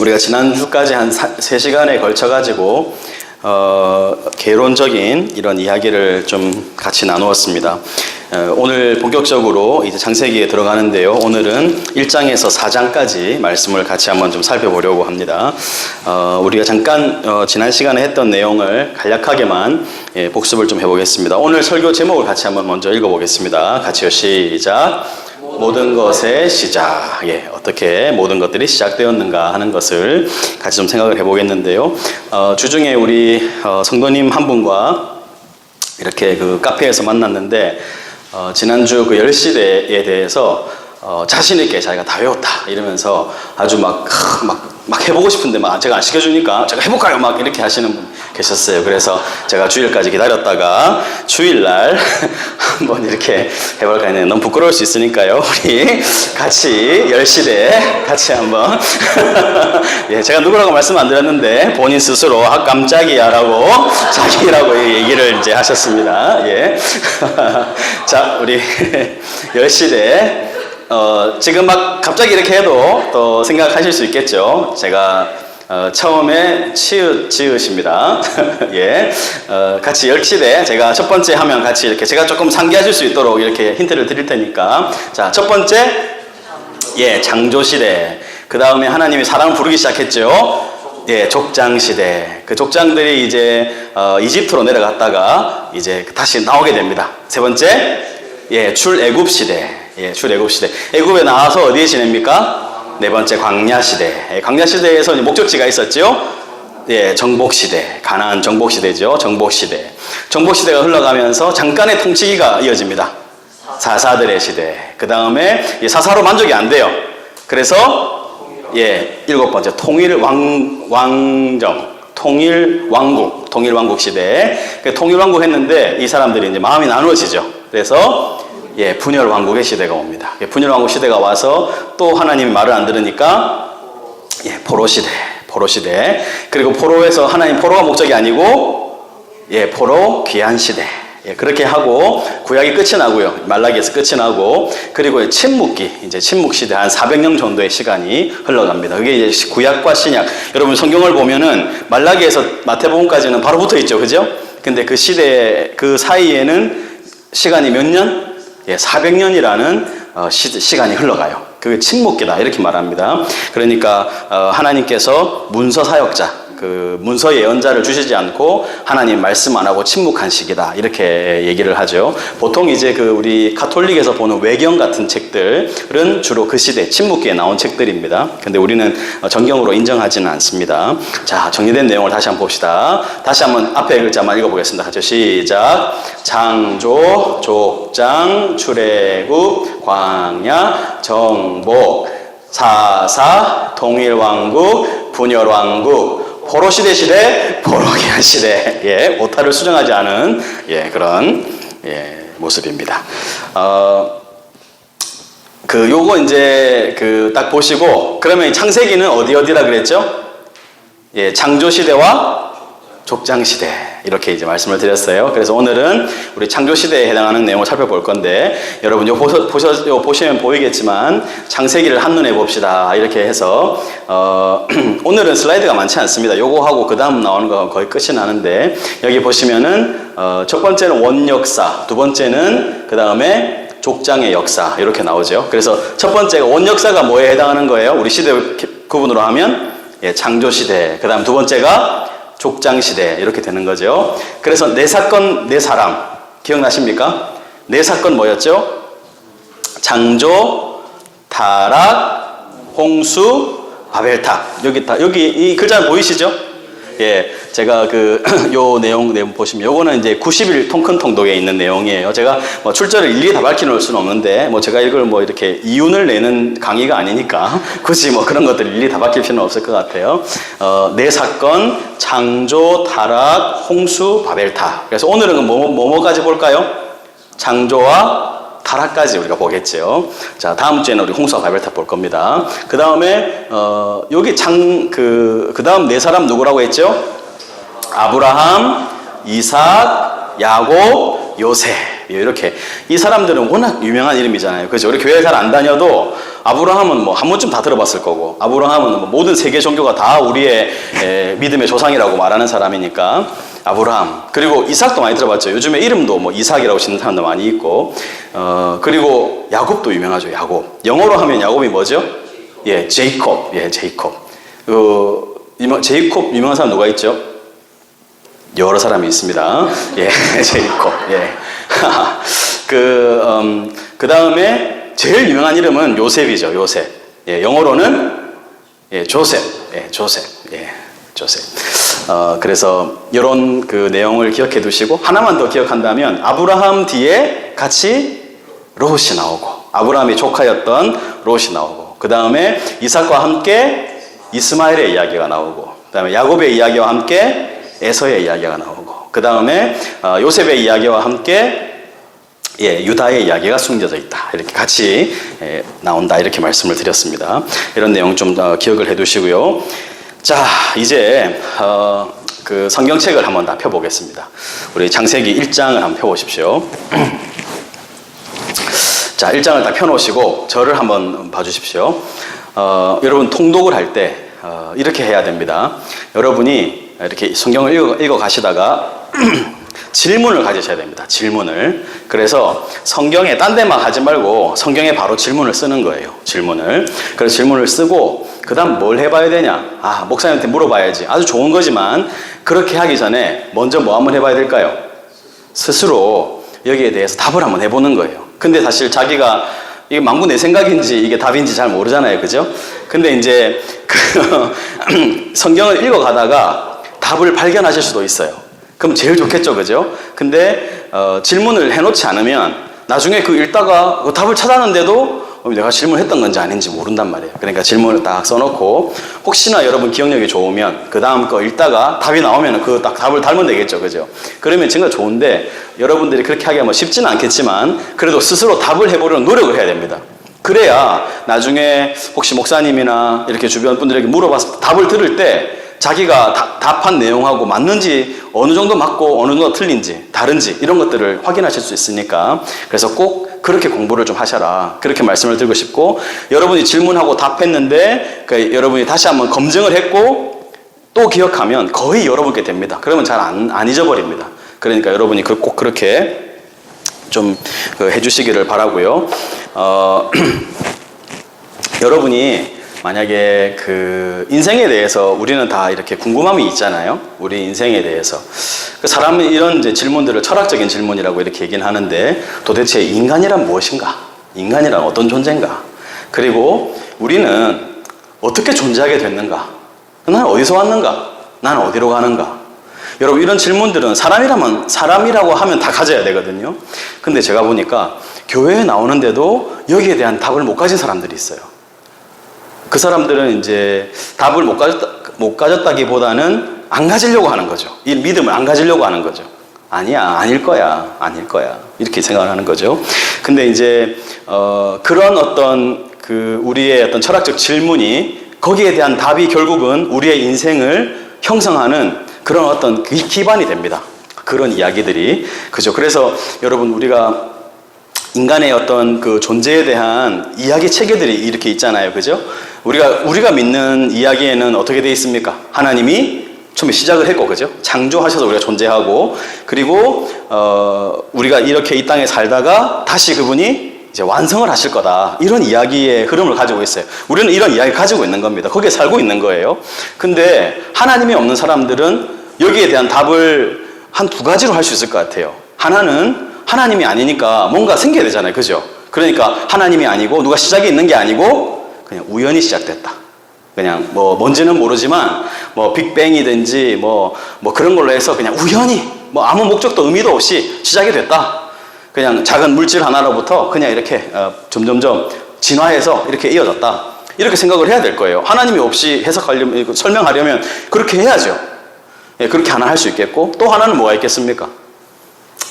우리가 지난주까지 한 3시간에 걸쳐가지고 개론적인 이런 이야기를 좀 같이 나누었습니다. 오늘 본격적으로 이제 창세기에 들어가는데요. 오늘은 1장에서 4장까지 말씀을 같이 한번 좀 살펴보려고 합니다. 우리가 잠깐 지난 시간에 했던 내용을 간략하게만 복습을 좀 해보겠습니다. 오늘 설교 제목을 같이 한번 먼저 읽어보겠습니다. 같이요. 시작. 모든 것의 시작. 어떻게 모든 것들이 시작되었는가 하는 것을 같이 좀 생각을 해보겠는데요. 주중에 우리 성도님 한 분과 이렇게 그 카페에서 만났는데 지난주 그 10시대에 대해서 자신있게 자기가 다 외웠다 이러면서 아주 막 해보고 싶은데 제가 안 시켜주니까 제가 해볼까요? 막 이렇게 하시는 분 계셨어요. 그래서 제가 주일까지 기다렸다가 주일날 한번 이렇게 해볼까 했는데 너무 부끄러울 수 있으니까요. 우리 같이 10시대 같이 한번 제가 누구라고 말씀 안 드렸는데 본인 스스로 깜짝이야라고 자기라고 얘기를 이제 하셨습니다. 자, 우리 10시대 지금 막 갑자기 이렇게 해도 또 생각하실 수 있겠죠. 제가 처음에 치읓입니다. 같이 10시대 제가 첫 번째 하면 같이 이렇게 제가 조금 상기하실 수 있도록 이렇게 힌트를 드릴 테니까. 자, 첫 번째 창조시대. 그 다음에 하나님이 사람을 부르기 시작했죠. 족장시대. 그 족장들이 이제 이집트로 내려갔다가 이제 다시 나오게 됩니다. 세 번째 출애굽시대. 출애굽시대. 애굽에 나와서 어디에 지냅니까? 네 번째 광야시대. 광야시대에서 목적지가 있었죠. 정복시대. 가나안 정복시대죠. 정복시대. 정복시대가 흘러가면서 잠깐의 통치기가 이어집니다. 사사들의 시대. 그 다음에 사사로 만족이 안 돼요. 그래서 일곱 번째 통일왕국 시대. 통일왕국 했는데 이 사람들이 이제 마음이 나누어지죠. 그래서 분열왕국의 시대가 옵니다. 분열왕국 시대가 와서 또 하나님이 말을 안 들으니까 포로시대. 그리고 포로에서 하나님 포로가 목적이 아니고 포로 귀환시대. 그렇게 하고 구약이 끝이 나고요. 말라기에서 끝이 나고 그리고 침묵시대 한 400년 정도의 시간이 흘러갑니다. 그게 이제 구약과 신약. 여러분 성경을 보면은 말라기에서 마태복음까지는 바로 붙어 있죠. 그죠? 근데 그 시대 그 사이에는 시간이 몇 년? 400년이라는 시간이 흘러가요. 그게 침묵기다 이렇게 말합니다. 그러니까 하나님께서 문서 사역자, 그 문서 예언자를 주시지 않고 하나님 말씀 안 하고 침묵한 시기다 이렇게 얘기를 하죠. 보통 이제 그 우리 가톨릭에서 보는 외경 같은 책들은 주로 그 시대 침묵기에 나온 책들입니다. 근데 우리는 정경으로 인정하지는 않습니다. 자, 정리된 내용을 다시 한번 봅시다. 다시 한번 앞에 글자만 읽어보겠습니다. 같이 시작. 창조, 족장, 출애굽, 광야, 정복, 사사, 통일왕국, 분열왕국, 포로시대 시대, 포로귀환시대. 오타를 수정하지 않은 그런 모습입니다. 요거 이제 딱 보시고 그러면 창세기는 어디라 그랬죠? 창조시대와 족장시대 이렇게 이제 말씀을 드렸어요. 그래서 오늘은 우리 창조시대에 해당하는 내용을 살펴볼 건데 여러분 보시면 보이겠지만 창세기를 한눈에 봅시다 이렇게 해서 오늘은 슬라이드가 많지 않습니다. 요거 하고 그 다음 나오는 거 거의 끝이 나는데 여기 보시면은 첫 번째는 원역사, 두 번째는 그 다음에 족장의 역사 이렇게 나오죠. 그래서 첫 번째가 원역사가 뭐에 해당하는 거예요? 우리 시대 구분으로 하면 창조시대, 그 다음 두 번째가 족장시대 이렇게 되는 거죠. 그래서 네 사건 네 사람 기억나십니까? 네 사건 뭐였죠? 창조, 타락, 홍수, 바벨탑. 여기 이 글자 보이시죠? 제가 요 내용 보시면 요거는 이제 90일 통큰 통독에 있는 내용이에요. 제가 출처를 일일이 다 밝혀놓을 수는 없는데 제가 이걸 이렇게 이윤을 내는 강의가 아니니까 굳이 그런 것들 일일이 다 밝힐 필요는 없을 것 같아요. 네 사건, 창조, 타락, 홍수, 바벨탑. 그래서 오늘은 뭐까지 볼까요? 창조와 타락까지 우리가 보겠죠. 자, 다음 주에는 우리 홍수와 바벨탑 볼 겁니다. 그 다음에 여기 그 다음 네 사람 누구라고 했죠? 아브라함, 이삭, 야곱, 요셉. 이렇게 이 사람들은 워낙 유명한 이름이잖아요. 그죠? 우리 교회 잘 안 다녀도 아브라함은 뭐 한 번쯤 다 들어봤을 거고, 아브라함은 뭐 모든 세계 종교가 다 우리의 믿음의 조상이라고 말하는 사람이니까 아브라함. 그리고 이삭도 많이 들어봤죠. 요즘에 이름도 뭐 이삭이라고 짓는 사람도 많이 있고, 그리고 야곱도 유명하죠. 야곱. 영어로 하면 야곱이 뭐죠? 예, 제이콥. 예, 제이콥. 제이콥 유명한 사람 누가 있죠? 여러 사람이 있습니다. 예, 제이콥. 예. 그 다음에 제일 유명한 이름은 요셉이죠. 요셉. 예, 영어로는 예, 조셉. 예, 조셉. 예, 조셉. 그래서 이런 그 내용을 기억해 두시고, 하나만 더 기억한다면 아브라함 뒤에 같이 롯이 나오고, 아브라함이 조카였던 롯이 나오고, 그 다음에 이삭과 함께 이스마엘의 이야기가 나오고, 그 다음에 야곱의 이야기와 함께 에서의 이야기가 나오고, 그 다음에 요셉의 이야기와 함께 예, 유다의 이야기가 숨겨져 있다. 이렇게 같이 나온다. 이렇게 말씀을 드렸습니다. 이런 내용 좀 기억을 해 두시고요. 자, 이제 그 성경책을 한번 다 펴보겠습니다. 우리 창세기 1장을 한번 펴보십시오. 자, 1장을 다 펴놓으시고 저를 한번 봐주십시오. 여러분 통독을 할 때 이렇게 해야 됩니다. 여러분이 이렇게 성경을 읽어 가시다가 질문을 가지셔야 됩니다. 질문을. 그래서 성경에 딴 데만 하지 말고 성경에 바로 질문을 쓰는 거예요. 질문을. 그래서 질문을 쓰고 그 다음 뭘 해봐야 되냐? 아, 목사님한테 물어봐야지. 아주 좋은 거지만 그렇게 하기 전에 먼저 뭐 한번 해봐야 될까요? 스스로 여기에 대해서 답을 한번 해보는 거예요. 근데 사실 자기가 이게 망구 내 생각인지 이게 답인지 잘 모르잖아요. 그죠? 근데 이제 성경을 읽어가다가 답을 발견하실 수도 있어요. 그럼 제일 좋겠죠. 그죠? 근데 질문을 해놓지 않으면 나중에 그 읽다가 그 답을 찾았는데도 내가 질문했던 건지 아닌지 모른단 말이에요. 그러니까 질문을 딱 써놓고 혹시나 여러분 기억력이 좋으면 그 다음 거 읽다가 답이 나오면 그 딱 답을 달면 되겠죠. 그죠? 그러면 정말 좋은데 여러분들이 그렇게 하기가 뭐 쉽지는 않겠지만 그래도 스스로 답을 해보려는 노력을 해야 됩니다. 그래야 나중에 혹시 목사님이나 이렇게 주변 분들에게 물어봐서 답을 들을 때 자기가 답한 내용하고 맞는지 어느 정도 맞고 어느 정도 틀린지 다른지 이런 것들을 확인하실 수 있으니까 그래서 꼭 그렇게 공부를 좀 하셔라. 그렇게 말씀을 드리고 싶고 여러분이 질문하고 답했는데 여러분이 다시 한번 검증을 했고 또 기억하면 거의 여러분께 됩니다. 그러면 잘 안 잊어버립니다. 그러니까 여러분이 꼭 그렇게 좀 해주시기를 바라고요. 여러분이 만약에 그 인생에 대해서 우리는 다 이렇게 궁금함이 있잖아요. 우리 인생에 대해서. 그 사람은 이런 이제 질문들을 철학적인 질문이라고 이렇게 얘기는 하는데 도대체 인간이란 무엇인가? 인간이란 어떤 존재인가? 그리고 우리는 어떻게 존재하게 됐는가? 나는 어디서 왔는가? 나는 어디로 가는가? 여러분 이런 질문들은 사람이라고 하면 다 가져야 되거든요. 근데 제가 보니까 교회에 나오는데도 여기에 대한 답을 못 가진 사람들이 있어요. 그 사람들은 이제 답을 못 가졌다기보다는 안 가지려고 하는 거죠. 이 믿음을 안 가지려고 하는 거죠. 아니야, 아닐 거야. 이렇게 생각을 하는 거죠. 근데 이제, 그런 어떤 우리의 어떤 철학적 질문이 거기에 대한 답이 결국은 우리의 인생을 형성하는 그런 어떤 기반이 됩니다. 그런 이야기들이. 그죠. 그래서 여러분 우리가 인간의 어떤 그 존재에 대한 이야기 체계들이 이렇게 있잖아요. 그죠? 우리가 믿는 이야기에는 어떻게 되어 있습니까? 하나님이 처음에 시작을 했고, 그죠? 창조하셔서 우리가 존재하고, 그리고, 우리가 이렇게 이 땅에 살다가 다시 그분이 이제 완성을 하실 거다. 이런 이야기의 흐름을 가지고 있어요. 우리는 이런 이야기를 가지고 있는 겁니다. 거기에 살고 있는 거예요. 근데 하나님이 없는 사람들은 여기에 대한 답을 한 두 가지로 할 수 있을 것 같아요. 하나는 하나님이 아니니까 뭔가 생겨야 되잖아요. 그죠? 그러니까 하나님이 아니고 누가 시작이 있는 게 아니고 그냥 우연히 시작됐다. 그냥 뭐 뭔지는 모르지만 뭐 빅뱅이든지 뭐 그런 걸로 해서 그냥 우연히 뭐 아무 목적도 의미도 없이 시작이 됐다. 그냥 작은 물질 하나로부터 그냥 이렇게 점점점 진화해서 이렇게 이어졌다. 이렇게 생각을 해야 될 거예요. 하나님이 없이 해석하려면, 설명하려면 그렇게 해야죠. 예, 그렇게 하나 할 수 있겠고 또 하나는 뭐가 있겠습니까?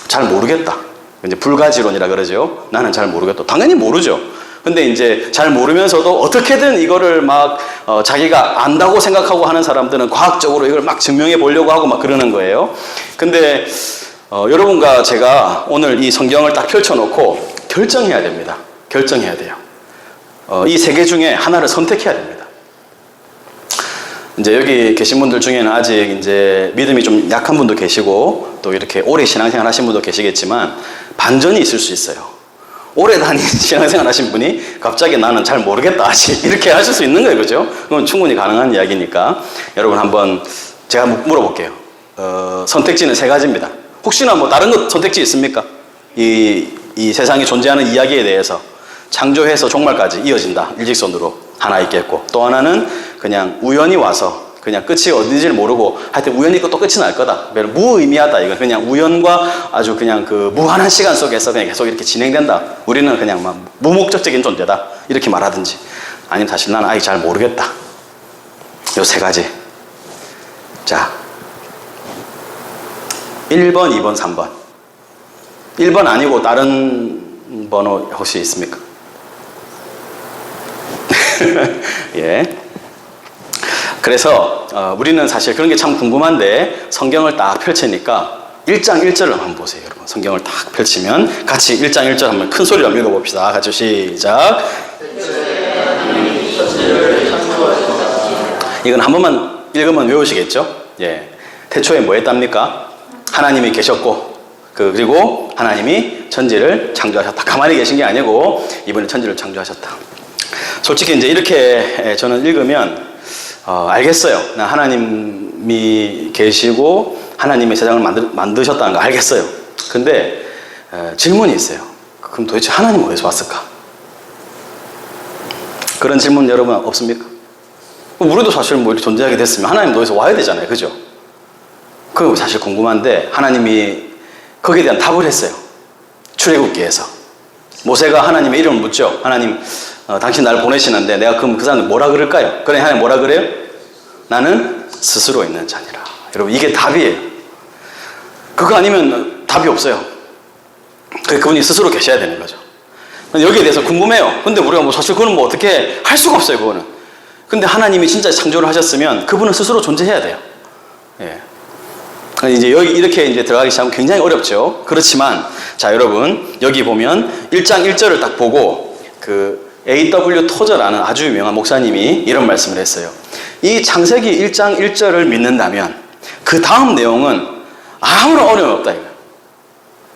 잘 모르겠다. 이제 불가지론이라 그러죠. 나는 잘 모르겠다. 당연히 모르죠. 근데 이제 잘 모르면서도 어떻게든 이거를 막 자기가 안다고 생각하고 하는 사람들은 과학적으로 이걸 막 증명해 보려고 하고 막 그러는 거예요. 근데 여러분과 제가 오늘 이 성경을 딱 펼쳐놓고 결정해야 됩니다. 결정해야 돼요. 이 세 개 중에 하나를 선택해야 됩니다. 이제 여기 계신 분들 중에는 아직 이제 믿음이 좀 약한 분도 계시고 또 이렇게 오래 신앙생활 하신 분도 계시겠지만 반전이 있을 수 있어요. 오래 다닌 신앙생활 하신 분이 갑자기 나는 잘 모르겠다 아직 이렇게 하실 수 있는 거예요. 그죠? 그건 충분히 가능한 이야기니까 여러분 한번 제가 물어볼게요. 선택지는 세 가지입니다. 혹시나 뭐 다른 것 선택지 있습니까? 이 세상에 존재하는 이야기에 대해서 창조해서 종말까지 이어진다. 일직선으로 하나 있겠고 또 하나는 그냥 우연히 와서 그냥 끝이 어딘지를 모르고 하여튼 우연히 있고 또 끝이 날 거다. 무의미하다. 이건 그냥 우연과 아주 그냥 그 무한한 시간 속에서 그냥 계속 이렇게 진행된다. 우리는 그냥 막 무목적적인 존재다. 이렇게 말하든지 아니면 사실 나는 아직 잘 모르겠다. 요 세 가지. 자, 1번, 2번, 3번. 1번 아니고 다른 번호 혹시 있습니까? 예. 그래서 우리는 사실 그런 게 참 궁금한데 성경을 딱 펼치니까 1장 1절을 한번 보세요. 여러분 성경을 딱 펼치면 같이 1장 1절 한번 큰 소리로 한번 읽어봅시다. 같이 시작. 이건 한 번만 읽으면 외우시겠죠? 예. 태초에 뭐 했답니까? 하나님이 계셨고 그리고 하나님이 천지를 창조하셨다. 가만히 계신 게 아니고 이번에 천지를 창조하셨다. 솔직히 이제 이렇게 저는 읽으면 알겠어요. 하나님이 계시고 하나님의 세상을 만드셨다는 거 알겠어요. 근데 질문이 있어요. 그럼 도대체 하나님은 어디서 왔을까? 그런 질문 여러분 없습니까? 우리도 사실 뭐 이렇게 존재하게 됐으면 하나님도 어디서 와야 되잖아요. 그죠? 그거 사실 궁금한데 하나님이 거기에 대한 답을 했어요. 출애굽기에서 모세가 하나님의 이름을 묻죠. 하나님 당신 나를 보내시는데 내가 그럼 그 사람들 뭐라 그럴까요? 그래 하나님 뭐라 그래요? 나는 스스로 있는 자니라. 여러분 이게 답이에요. 그거 아니면 답이 없어요. 그분이 스스로 계셔야 되는 거죠. 여기에 대해서 궁금해요. 근데 우리가 뭐 사실 그거는 뭐 어떻게 할 수가 없어요. 그거는. 근데 하나님이 진짜 창조를 하셨으면 그분은 스스로 존재해야 돼요. 예. 이제 여기 이렇게 이제 들어가기 시작하면 굉장히 어렵죠. 그렇지만 자 여러분 여기 보면 1장 1절을 딱 보고 그 A.W. 토저라는 아주 유명한 목사님이 이런 말씀을 했어요. 이 창세기 1장 1절을 믿는다면 그 다음 내용은 아무런 어려움이 없다 이거예요.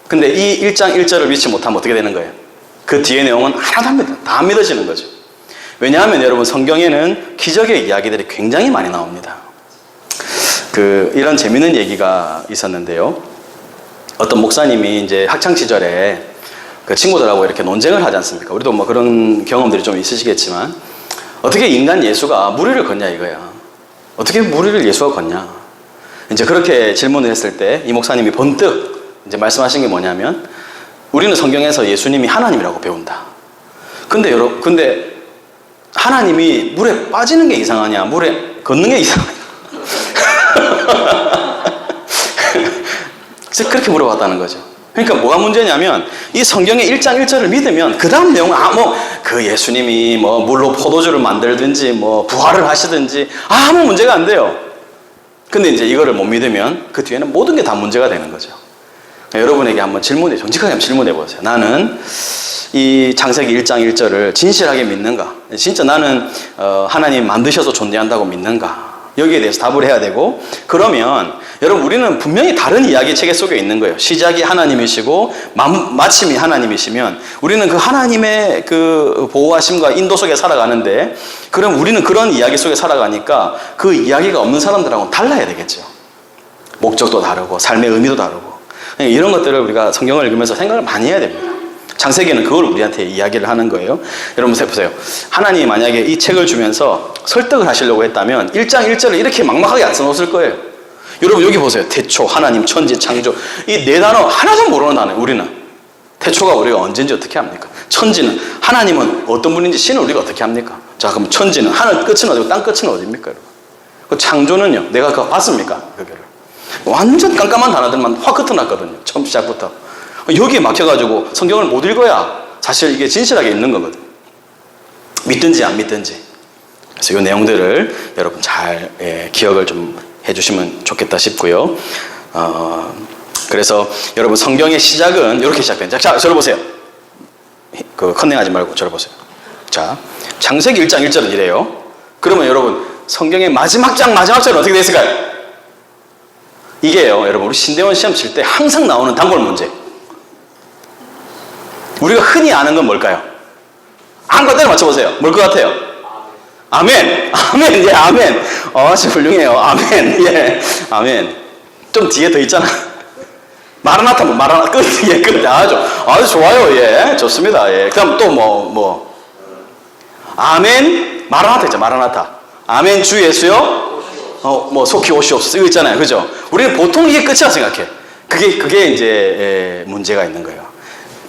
근데 이 1장 1절을 믿지 못하면 어떻게 되는 거예요? 그 뒤에 내용은 하나도 안 믿어요. 다 안 믿어지는 거죠. 왜냐하면 여러분 성경에는 기적의 이야기들이 굉장히 많이 나옵니다. 이런 재밌는 얘기가 있었는데요. 어떤 목사님이 이제 학창 시절에 그 친구들하고 이렇게 논쟁을 하지 않습니까? 우리도 뭐 그런 경험들이 좀 있으시겠지만 어떻게 인간 예수가 무리를 걷냐 이거야. 어떻게 무리를 예수가 걷냐. 이제 그렇게 질문을 했을 때 이 목사님이 번뜩 이제 말씀하신 게 뭐냐면 우리는 성경에서 예수님이 하나님이라고 배운다. 근데 하나님이 물에 빠지는 게 이상하냐, 물에 걷는 게 이상하냐. 그래서 그렇게 물어봤다는 거죠. 그러니까 뭐가 문제냐면 이 성경의 1장 1절을 믿으면 그 다음 내용은 그 예수님이 뭐 물로 포도주를 만들든지 뭐 부활을 하시든지 아무 문제가 안 돼요. 근데 이제 이거를 못 믿으면 그 뒤에는 모든 게 다 문제가 되는 거죠. 여러분에게 한번 정직하게 한번 질문해 보세요. 나는 이 창세기 1장 1절을 진실하게 믿는가? 진짜 나는 하나님 만드셔서 존재한다고 믿는가? 여기에 대해서 답을 해야 되고, 그러면 여러분 우리는 분명히 다른 이야기 체계 속에 있는 거예요. 시작이 하나님이시고 마침이 하나님이시면 우리는 그 하나님의 그 보호하심과 인도 속에 살아가는데, 그럼 우리는 그런 이야기 속에 살아가니까 그 이야기가 없는 사람들하고는 달라야 되겠죠. 목적도 다르고 삶의 의미도 다르고 이런 것들을 우리가 성경을 읽으면서 생각을 많이 해야 됩니다. 창세기는 그걸 우리한테 이야기를 하는 거예요. 여러분 보세요. 하나님이 만약에 이 책을 주면서 설득을 하시려고 했다면 1장 1절을 이렇게 막막하게 안 써놓았을 거예요. 여러분 여기 보세요. 태초, 하나님, 천지, 창조. 이 네 단어 하나도 모르는 단어예요. 우리는. 태초가 우리가 언제인지 어떻게 합니까? 천지는, 하나님은 어떤 분인지 신을 우리가 어떻게 합니까? 자, 그럼 천지는, 하늘 끝은 어디고 땅 끝은 어디입니까? 여러분? 그 창조는요. 내가 그거 봤습니까? 그거를. 완전 깜깜한 단어들만 확 흩어놨거든요. 처음 시작부터. 여기에 막혀가지고 성경을 못 읽어야 사실 이게 진실하게 있는 거거든. 믿든지 안 믿든지. 그래서 이 내용들을 여러분 잘 기억을 좀 해주시면 좋겠다 싶고요. 그래서 여러분 성경의 시작은 이렇게 시작됩니다. 자, 저를 보세요. 컨닝하지 말고 저를 보세요. 자, 창세기 1장 1절은 이래요. 그러면 여러분 성경의 마지막 장 마지막 절은 어떻게 되어 있을까요? 이게요, 여러분 우리 신대원 시험 칠 때 항상 나오는 단골 문제. 우리가 흔히 아는 건 뭘까요? 아무거나 때려 맞춰보세요. 뭘 것 같아요? 아멘. 아멘. 예, 아멘. 진짜 훌륭해요. 아멘. 예, 아멘. 좀 뒤에 더 있잖아. 마라나타, 마라나타, 끝. 예, 끝. 아주 좋아요. 예, 좋습니다. 예. 그럼 또 아멘. 마라나타 있죠, 마라나타. 아멘, 주 예수요. 속히 오시옵소서. 이거 있잖아요. 그죠? 우리는 보통 이게 끝이라 생각해. 그게 이제, 문제가 있는 거예요.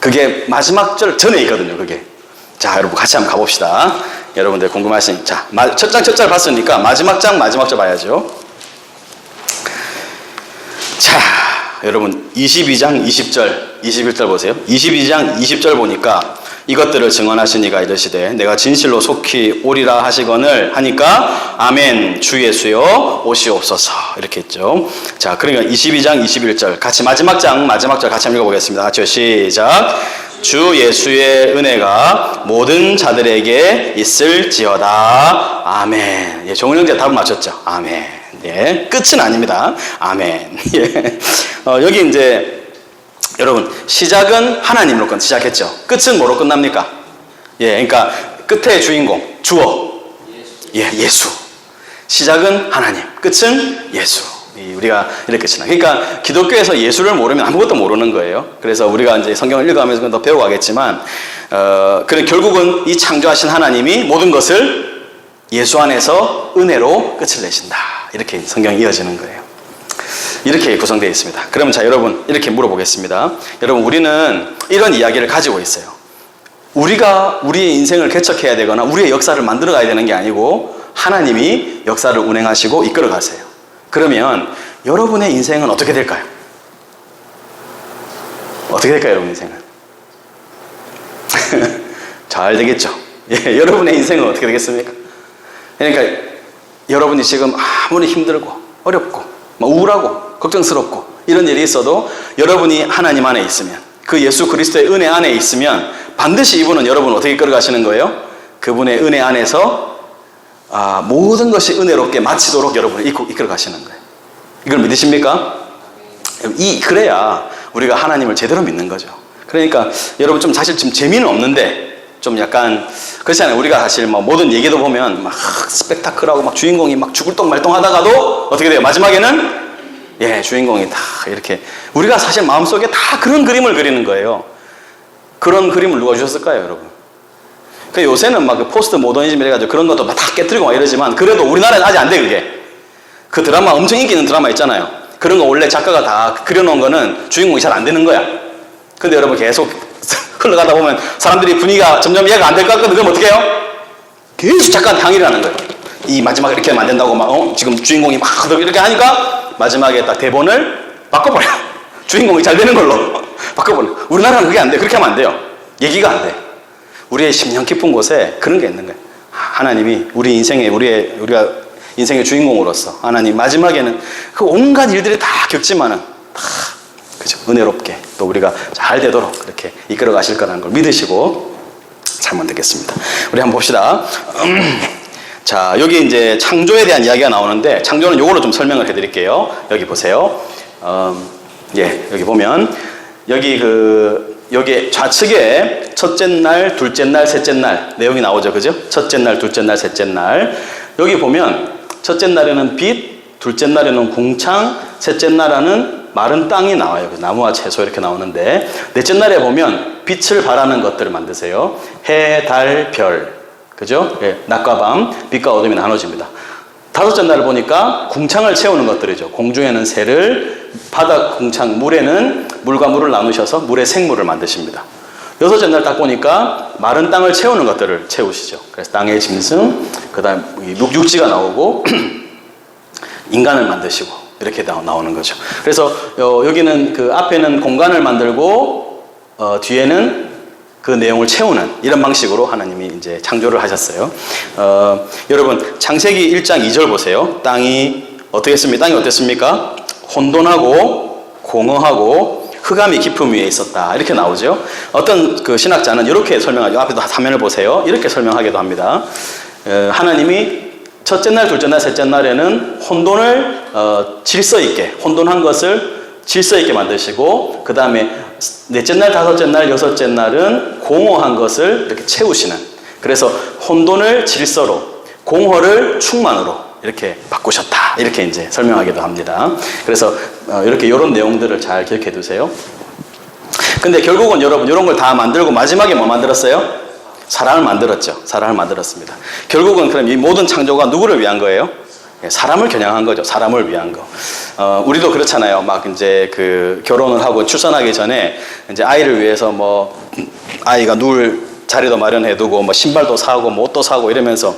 그게 마지막 절 전에 있거든요, 그게. 자, 여러분 같이 한번 가봅시다. 여러분들 궁금하시니까. 자, 첫 장 봤으니까 마지막 장 마지막 절 봐야죠. 자, 여러분 22장 20절 21절 보세요. 22장 20절 보니까 이것들을 증언하시니가 이르시되 내가 진실로 속히 오리라 하시거늘 하니까 아멘 주 예수여 오시옵소서 이렇게 했죠. 자, 그러니까 22장 21절 같이 마지막 절 같이 한번 읽어보겠습니다. 같이 시작. 주 예수의 은혜가 모든 자들에게 있을지어다. 아멘. 예, 종훈 형제 답을 맞췄죠. 아멘. 예, 끝은 아닙니다. 아멘. 예. 여기 이제 여러분 시작은 하나님으로 시작했죠. 끝은 뭐로 끝납니까? 예, 그러니까 끝의 주인공 주어. 예, 예수. 시작은 하나님, 끝은 예수. 우리가 이렇게 지나. 그러니까 기독교에서 예수를 모르면 아무것도 모르는 거예요. 그래서 우리가 이제 성경을 읽어가면서 더 배워가겠지만, 그래 결국은 이 창조하신 하나님이 모든 것을 예수 안에서 은혜로 끝을 내신다. 이렇게 성경이 이어지는 거예요. 이렇게 구성되어 있습니다. 그러면 자, 여러분 이렇게 물어보겠습니다. 여러분 우리는 이런 이야기를 가지고 있어요. 우리가 우리의 인생을 개척해야 되거나 우리의 역사를 만들어 가야 되는 게 아니고 하나님이 역사를 운행하시고 이끌어 가세요. 그러면 여러분의 인생은 어떻게 될까요? 어떻게 될까요, 여러분 인생은? 잘 되겠죠. 예, 여러분의 인생은 어떻게 되겠습니까? 그러니까 여러분이 지금 아무리 힘들고 어렵고 우울하고 걱정스럽고 이런 일이 있어도 여러분이 하나님 안에 있으면, 그 예수 그리스도의 은혜 안에 있으면 반드시 이분은 여러분을 어떻게 이끌어가시는 거예요? 그분의 은혜 안에서 모든 것이 은혜롭게 마치도록 여러분을 이끌어가시는 거예요. 이걸 믿으십니까? 그래야 우리가 하나님을 제대로 믿는 거죠. 그러니까 여러분 좀 사실 좀 재미는 없는데 좀 약간 그렇잖아요. 우리가 사실 모든 얘기도 보면 막 스펙타클하고 막 주인공이 막 죽을 똥 말똥 하다가도 어떻게 돼요? 마지막에는 예, 주인공이 다 이렇게, 우리가 사실 마음속에 다 그런 그림을 그리는 거예요. 그런 그림을 누가 주셨을까요, 여러분? 그 요새는 막 그 포스트 모더니즘 이래가지고 그런 것도 막 다 깨뜨리고 막 이러지만 그래도 우리나라는 아직 안 돼, 그게. 그 드라마 엄청 인기 있는 드라마 있잖아요. 그런 거 원래 작가가 다 그려놓은 거는 주인공이 잘 안 되는 거야. 근데 여러분 계속 흘러가다 보면 사람들이 분위기가 점점 이해가 안 될 것 같거든. 그럼 어떻게 해요? 계속 작가한테 항의를 하는 거예요. 이 마지막에 이렇게 하면 안 된다고 막 지금 주인공이 막 이렇게 하니까 마지막에 딱 대본을 바꿔버려. 주인공이 잘 되는 걸로 바꿔버려. 우리나라는 그게 안 돼. 그렇게 하면 안 돼요. 얘기가 안 돼. 우리의 심령 깊은 곳에 그런 게 있는 거예요. 하나님이 우리 인생에 우리가 인생의 주인공으로서 하나님 마지막에는 그 온갖 일들이 다 겪지만은 다 그죠, 은혜롭게 또 우리가 잘 되도록 그렇게 이끌어 가실 거라는 걸 믿으시고 잘만 듣겠습니다. 우리 한번 봅시다. 자, 여기 이제 창조에 대한 이야기가 나오는데 창조는 요걸로 좀 설명을 해드릴게요. 여기 보세요. 예, 여기 보면 여기 좌측에 첫째 날, 둘째 날, 셋째 날 내용이 나오죠, 그죠? 첫째 날, 둘째 날, 셋째 날. 여기 보면 첫째 날에는 빛, 둘째 날에는 궁창, 셋째 날에는 마른 땅이 나와요. 나무와 채소 이렇게 나오는데, 넷째 날에 보면 빛을 발하는 것들을 만드세요. 해, 달, 별, 그죠? 예, 낮과 밤, 빛과 어둠이 나눠집니다. 다섯째 날 보니까 궁창을 채우는 것들이죠. 공중에는 새를, 바닥 궁창, 물에는 물과 물을 나누셔서 물에 생물을 만드십니다. 여섯째 날 딱 보니까 마른 땅을 채우는 것들을 채우시죠. 그래서 땅의 짐승, 그 다음 육지가 나오고 인간을 만드시고 이렇게 나오는 거죠. 그래서 여기는 그 앞에는 공간을 만들고 뒤에는 그 내용을 채우는 이런 방식으로 하나님이 이제 창조를 하셨어요. 여러분 창세기 1장 2절 보세요. 땅이 어떻겠습니까? 땅이 어땠습니까? 혼돈하고 공허하고 흑암이 깊음 위에 있었다. 이렇게 나오죠. 어떤 그 신학자는 이렇게 설명하죠. 앞에도 화면을 보세요. 이렇게 설명하기도 합니다. 하나님이 첫째 날, 둘째 날, 셋째 날에는 혼돈을 질서 있게, 혼돈한 것을 질서 있게 만드시고, 그 다음에 넷째 날, 다섯째 날, 여섯째 날은 공허한 것을 이렇게 채우시는, 그래서 혼돈을 질서로, 공허를 충만으로 이렇게 바꾸셨다. 이렇게 이제 설명하기도 합니다. 그래서 이렇게 이런 내용들을 잘 기억해 두세요. 근데 결국은 여러분 이런 걸 다 만들고 마지막에 뭐 만들었어요? 사람을 만들었죠. 사람을 만들었습니다. 결국은 그럼 이 모든 창조가 누구를 위한 거예요? 사람을 겨냥한 거죠. 사람을 위한 거. 우리도 그렇잖아요. 막 이제 그 결혼을 하고 출산하기 전에 이제 아이를 위해서 뭐 아이가 누울 자리도 마련해두고 뭐 신발도 사고 뭐 옷도 사고 이러면서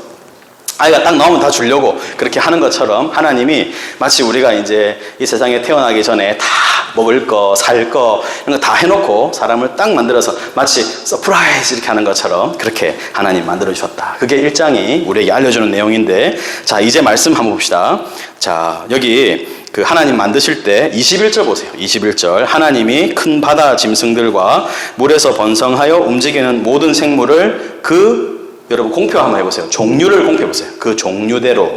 아이가 딱 나오면 다 주려고 그렇게 하는 것처럼 하나님이 마치 우리가 이제 이 세상에 태어나기 전에 다 먹을 거, 살 거 이런 거 다 해놓고 사람을 딱 만들어서 마치 서프라이즈 이렇게 하는 것처럼 그렇게 하나님 만들어 주셨다. 그게 1장이 우리에게 알려주는 내용인데, 자 이제 말씀 한번 봅시다. 자 여기 그 하나님 만드실 때 21절 보세요. 21절 하나님이 큰 바다 짐승들과 물에서 번성하여 움직이는 모든 생물을 여러분 공표 한번 해보세요. 종류를 공표해보세요. 그 종류대로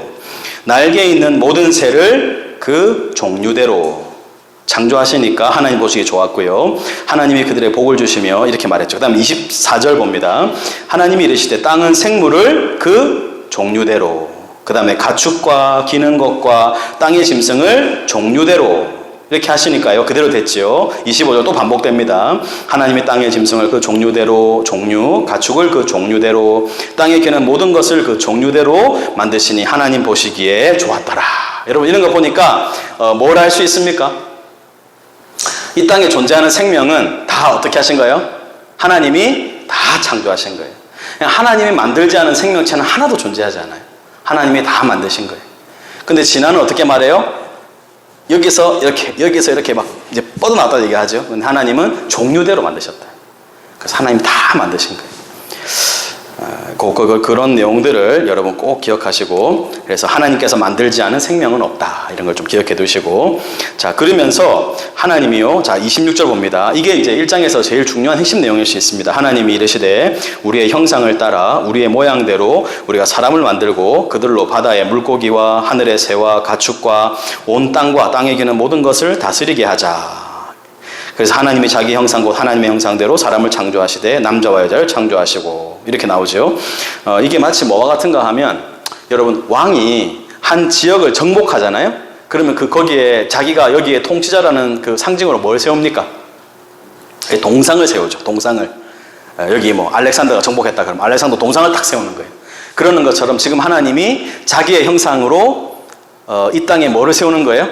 날개 있는 모든 새를 그 종류대로 창조하시니까 하나님 보시기 좋았고요. 하나님이 그들의 복을 주시며 이렇게 말했죠. 그 다음 24절 봅니다. 하나님이 이르시되 땅은 생물을 그 종류대로, 그 다음에 가축과 기는 것과 땅의 짐승을 종류대로 이렇게 하시니까요. 그대로 됐죠. 25절 또 반복됩니다. 하나님이 땅의 짐승을 그 종류대로, 가축을 그 종류대로, 땅에 기는 모든 것을 그 종류대로 만드시니 하나님 보시기에 좋았더라. 여러분 이런 거 보니까 뭘 알 수 있습니까? 이 땅에 존재하는 생명은 다 어떻게 하신 거예요? 하나님이 다 창조하신 거예요. 하나님이 만들지 않은 생명체는 하나도 존재하지 않아요. 하나님이 다 만드신 거예요. 근데 진화는 어떻게 말해요? 여기서 이렇게 막 이제 뻗어나왔다 얘기하죠. 근데 하나님은 종류대로 만드셨다. 그래서 하나님 다 만드신 거예요. 그런 내용들을 여러분 꼭 기억하시고, 그래서 하나님께서 만들지 않은 생명은 없다. 이런 걸 좀 기억해 두시고, 자, 그러면서 하나님이요. 자, 26절 봅니다. 이게 이제 1장에서 제일 중요한 핵심 내용일 수 있습니다. 하나님이 이르시되 우리의 형상을 따라 우리의 모양대로 우리가 사람을 만들고 그들로 바다의 물고기와 하늘의 새와 가축과 온 땅과 땅에 기는 모든 것을 다스리게 하자. 그래서 하나님이 자기 형상 곧 하나님의 형상대로 사람을 창조하시되 남자와 여자를 창조하시고 이렇게 나오죠. 이게 마치 뭐와 같은가 하면, 여러분 왕이 한 지역을 정복하잖아요. 그러면 거기에 자기가 여기에 통치자라는 그 상징으로 뭘 세웁니까? 동상을 세우죠. 동상을. 여기 뭐 알렉산더가 정복했다 그러면 알렉산더 동상을 딱 세우는 거예요. 그러는 것처럼 지금 하나님이 자기의 형상으로 이 땅에 뭐를 세우는 거예요?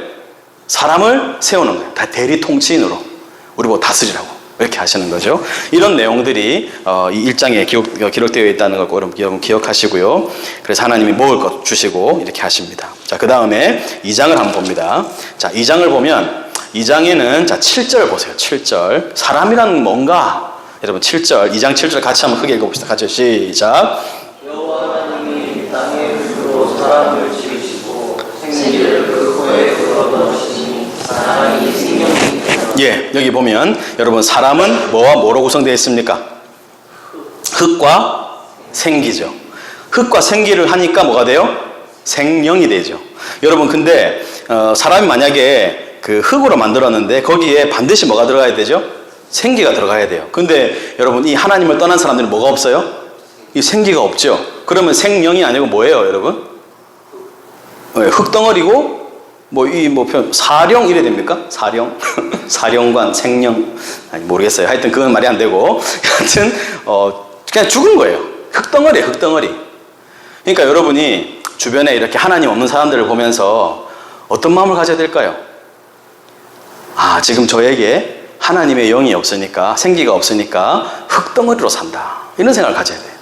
사람을 세우는 거예요. 다 대리 통치인으로 우리 보고 다스리라고 이렇게 하시는 거죠. 이런 내용들이 이 1장에 기록되어 있다는 걸 여러분 기억하시고요. 그래서 하나님이 먹을 것 주시고 이렇게 하십니다. 자, 그 다음에 2장을 한번 봅니다. 자, 2장을 보면 2장에는 자 7절 보세요. 7절 사람이란 뭔가, 여러분 7절 2장 7절 같이 한번 크게 읽어봅시다. 같이 시작. 여호와 하나님이 땅의 빛으로 사람을 지으시고 생기를 그 코에 불어넣으시니 사람이 생명이 예, 여기 보면 여러분 사람은 뭐와 뭐로 구성되어 있습니까? 흙과 생기죠. 흙과 생기를 하니까 뭐가 돼요? 생명이 되죠. 여러분 근데 사람이 만약에 그 흙으로 만들었는데 거기에 반드시 뭐가 들어가야 되죠? 생기가 들어가야 돼요. 근데 여러분 이 하나님을 떠난 사람들은 뭐가 없어요? 이 생기가 없죠. 그러면 생명이 아니고 뭐예요, 여러분? 흙덩어리고 사령 이래 됩니까? 사령? 사령관, 생령. 아니, 모르겠어요. 하여튼 그건 말이 안 되고. 하여튼, 그냥 죽은 거예요. 흙덩어리예요, 흙덩어리. 그러니까 여러분이 주변에 이렇게 하나님 없는 사람들을 보면서 어떤 마음을 가져야 될까요? 아, 지금 저에게 하나님의 영이 없으니까, 생기가 없으니까 흙덩어리로 산다. 이런 생각을 가져야 돼요.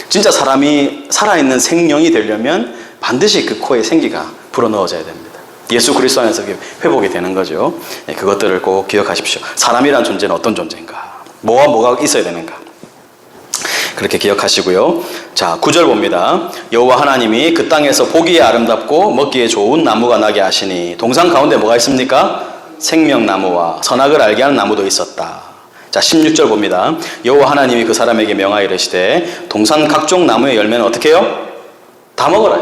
진짜 사람이 살아있는 생명이 되려면 반드시 그 코에 생기가 불어넣어져야 됩니다. 예수 그리스도 안에서 회복이 되는 거죠. 그것들을 꼭 기억하십시오. 사람이란 존재는 어떤 존재인가? 뭐와 뭐가 있어야 되는가? 그렇게 기억하시고요. 자, 9절 봅니다. 여호와 하나님이 그 땅에서 보기에 아름답고 먹기에 좋은 나무가 나게 하시니, 동상 가운데 뭐가 있습니까? 생명나무와 선악을 알게 하는 나무도 있었다. 자, 16절 봅니다. 여호와 하나님이 그 사람에게 명하여 이르시되 동산 각종 나무의 열매는 어떻게 해요? 다 먹어라.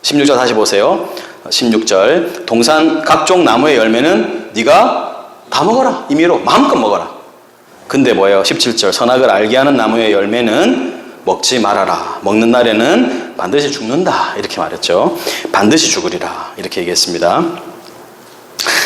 16절 다시 보세요. 16절 동산 각종 나무의 열매는 네가 다 먹어라. 임의로 마음껏 먹어라. 근데 뭐예요? 17절 선악을 알게 하는 나무의 열매는 먹지 말아라. 먹는 날에는 반드시 죽는다. 이렇게 말했죠. 반드시 죽으리라. 이렇게 얘기했습니다.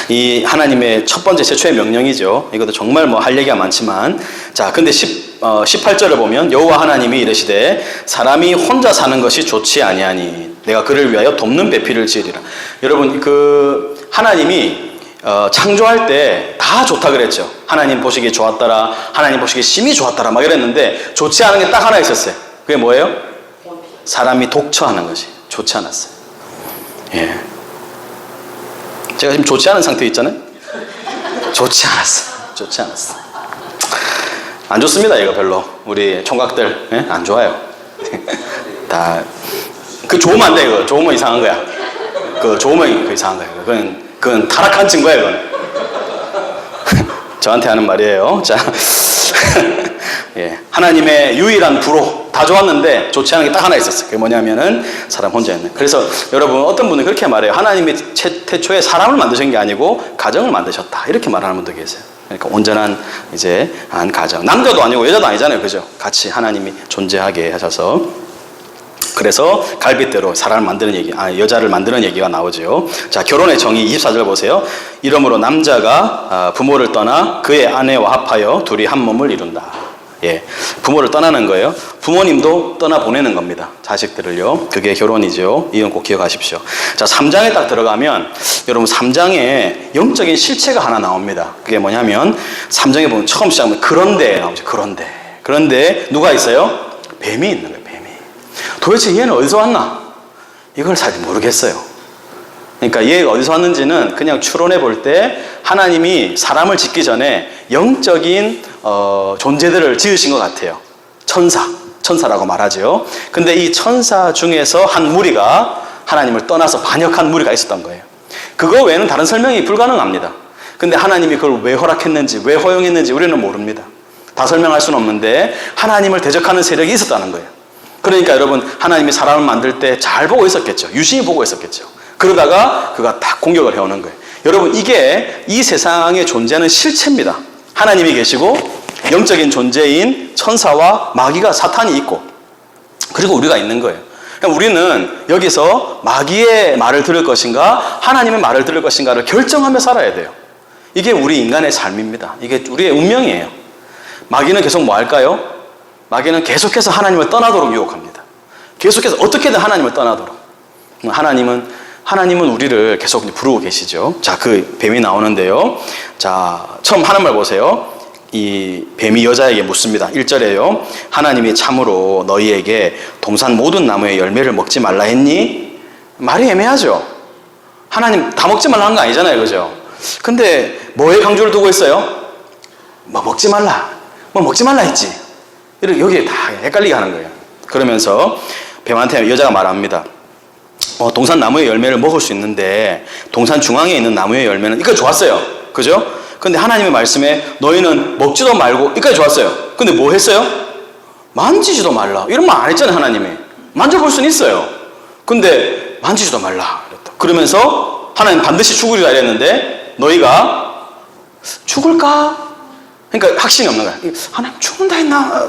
이 하나님의 첫 번째 최초의 명령이죠. 이것도 정말 뭐 할 얘기가 많지만, 자, 근데 18절을 보면 여호와 하나님이 이르시되 사람이 혼자 사는 것이 좋지 아니하니 내가 그를 위하여 돕는 배필을 지으리라. 여러분, 그 하나님이 창조할 때 다 좋다 그랬죠. 하나님 보시기에 좋았더라, 하나님 보시기에 심히 좋았더라 막 이랬는데 좋지 않은 게 딱 하나 있었어요. 그게 뭐예요? 사람이 독처하는 것이 좋지 않았어요. 예. 제가 지금 좋지 않은 상태에 있잖아요. 좋지 않았어. 좋지 않았어. 안 좋습니다. 이거 별로. 우리 총각들, 예? 안 좋아요. 다 그 좋으면 안 돼. 이거 좋으면 이상한 거야. 그 좋으면 그 이상한 거야. 그건 타락한 친구야. 이건. 저한테 하는 말이에요. 자, 예, 하나님의 유일한 불호 다 좋았는데 좋지 않은 게 딱 하나 있었어요. 그게 뭐냐면은 사람 혼자였네. 그래서 여러분 어떤 분은 그렇게 말해요. 하나님이 태초에 사람을 만드신 게 아니고 가정을 만드셨다. 이렇게 말하는 분도 계세요. 그러니까 온전한 이제 한 가정. 남자도 아니고 여자도 아니잖아요, 그죠? 같이 하나님이 존재하게 하셔서. 그래서 갈빗대로 사람을 만드는 얘기, 여자를 만드는 얘기가 나오죠. 자, 결혼의 정의 24절 보세요. 이러므로 남자가 부모를 떠나 그의 아내와 합하여 둘이 한 몸을 이룬다. 예, 부모를 떠나는 거예요. 부모님도 떠나보내는 겁니다. 자식들을요. 그게 결혼이죠. 이건 꼭 기억하십시오. 자, 3장에 딱 들어가면 여러분 3장에 영적인 실체가 하나 나옵니다. 그게 뭐냐면 3장에 보면 처음 시작하면 그런데 나오죠. 그런데 누가 있어요? 뱀이 있는 거예요. 도대체 얘는 어디서 왔나? 이걸 잘 모르겠어요. 그러니까 얘가 어디서 왔는지는 그냥 추론해 볼 때 하나님이 사람을 짓기 전에 영적인 존재들을 지으신 것 같아요. 천사라고 말하죠. 근데 이 천사 중에서 한 무리가 하나님을 떠나서 반역한 무리가 있었던 거예요. 그거 외에는 다른 설명이 불가능합니다. 근데 하나님이 그걸 왜 허락했는지, 왜 허용했는지 우리는 모릅니다. 다 설명할 수는 없는데 하나님을 대적하는 세력이 있었다는 거예요. 그러니까 여러분 하나님이 사람을 만들 때 잘 보고 있었겠죠. 유심히 보고 있었겠죠. 그러다가 그가 딱 공격을 해오는 거예요. 여러분 이게 이 세상에 존재하는 실체입니다. 하나님이 계시고 영적인 존재인 천사와 마귀가 사탄이 있고 그리고 우리가 있는 거예요. 그러니까 우리는 여기서 마귀의 말을 들을 것인가 하나님의 말을 들을 것인가를 결정하며 살아야 돼요. 이게 우리 인간의 삶입니다. 이게 우리의 운명이에요. 마귀는 계속 뭐 할까요? 마귀는 계속해서 하나님을 떠나도록 유혹합니다. 계속해서 어떻게든 하나님을 떠나도록. 하나님은 우리를 계속 부르고 계시죠. 자, 그 뱀이 나오는데요. 자, 처음 하는 말 보세요. 이 뱀이 여자에게 묻습니다. 1절에요. 하나님이 참으로 너희에게 동산 모든 나무의 열매를 먹지 말라 했니? 말이 애매하죠. 하나님 다 먹지 말라는 거 아니잖아요. 그죠? 근데 뭐에 강조를 두고 있어요? 뭐 먹지 말라. 뭐 먹지 말라 했지. 이렇게 여기에 다 헷갈리게 하는 거예요. 그러면서 뱀한테 여자가 말합니다. 동산 나무의 열매를 먹을 수 있는데 동산 중앙에 있는 나무의 열매는 이거 좋았어요. 그죠? 근데 하나님의 말씀에 너희는 먹지도 말고 이까지 좋았어요. 근데 뭐 했어요? 만지지도 말라. 이런 말 안 했잖아요. 하나님이. 만져볼 수는 있어요. 근데 만지지도 말라. 그러면서 하나님 반드시 죽으리라 이랬는데 너희가 죽을까? 그러니까 확신이 없는 거야. 하나님 죽는다 했나?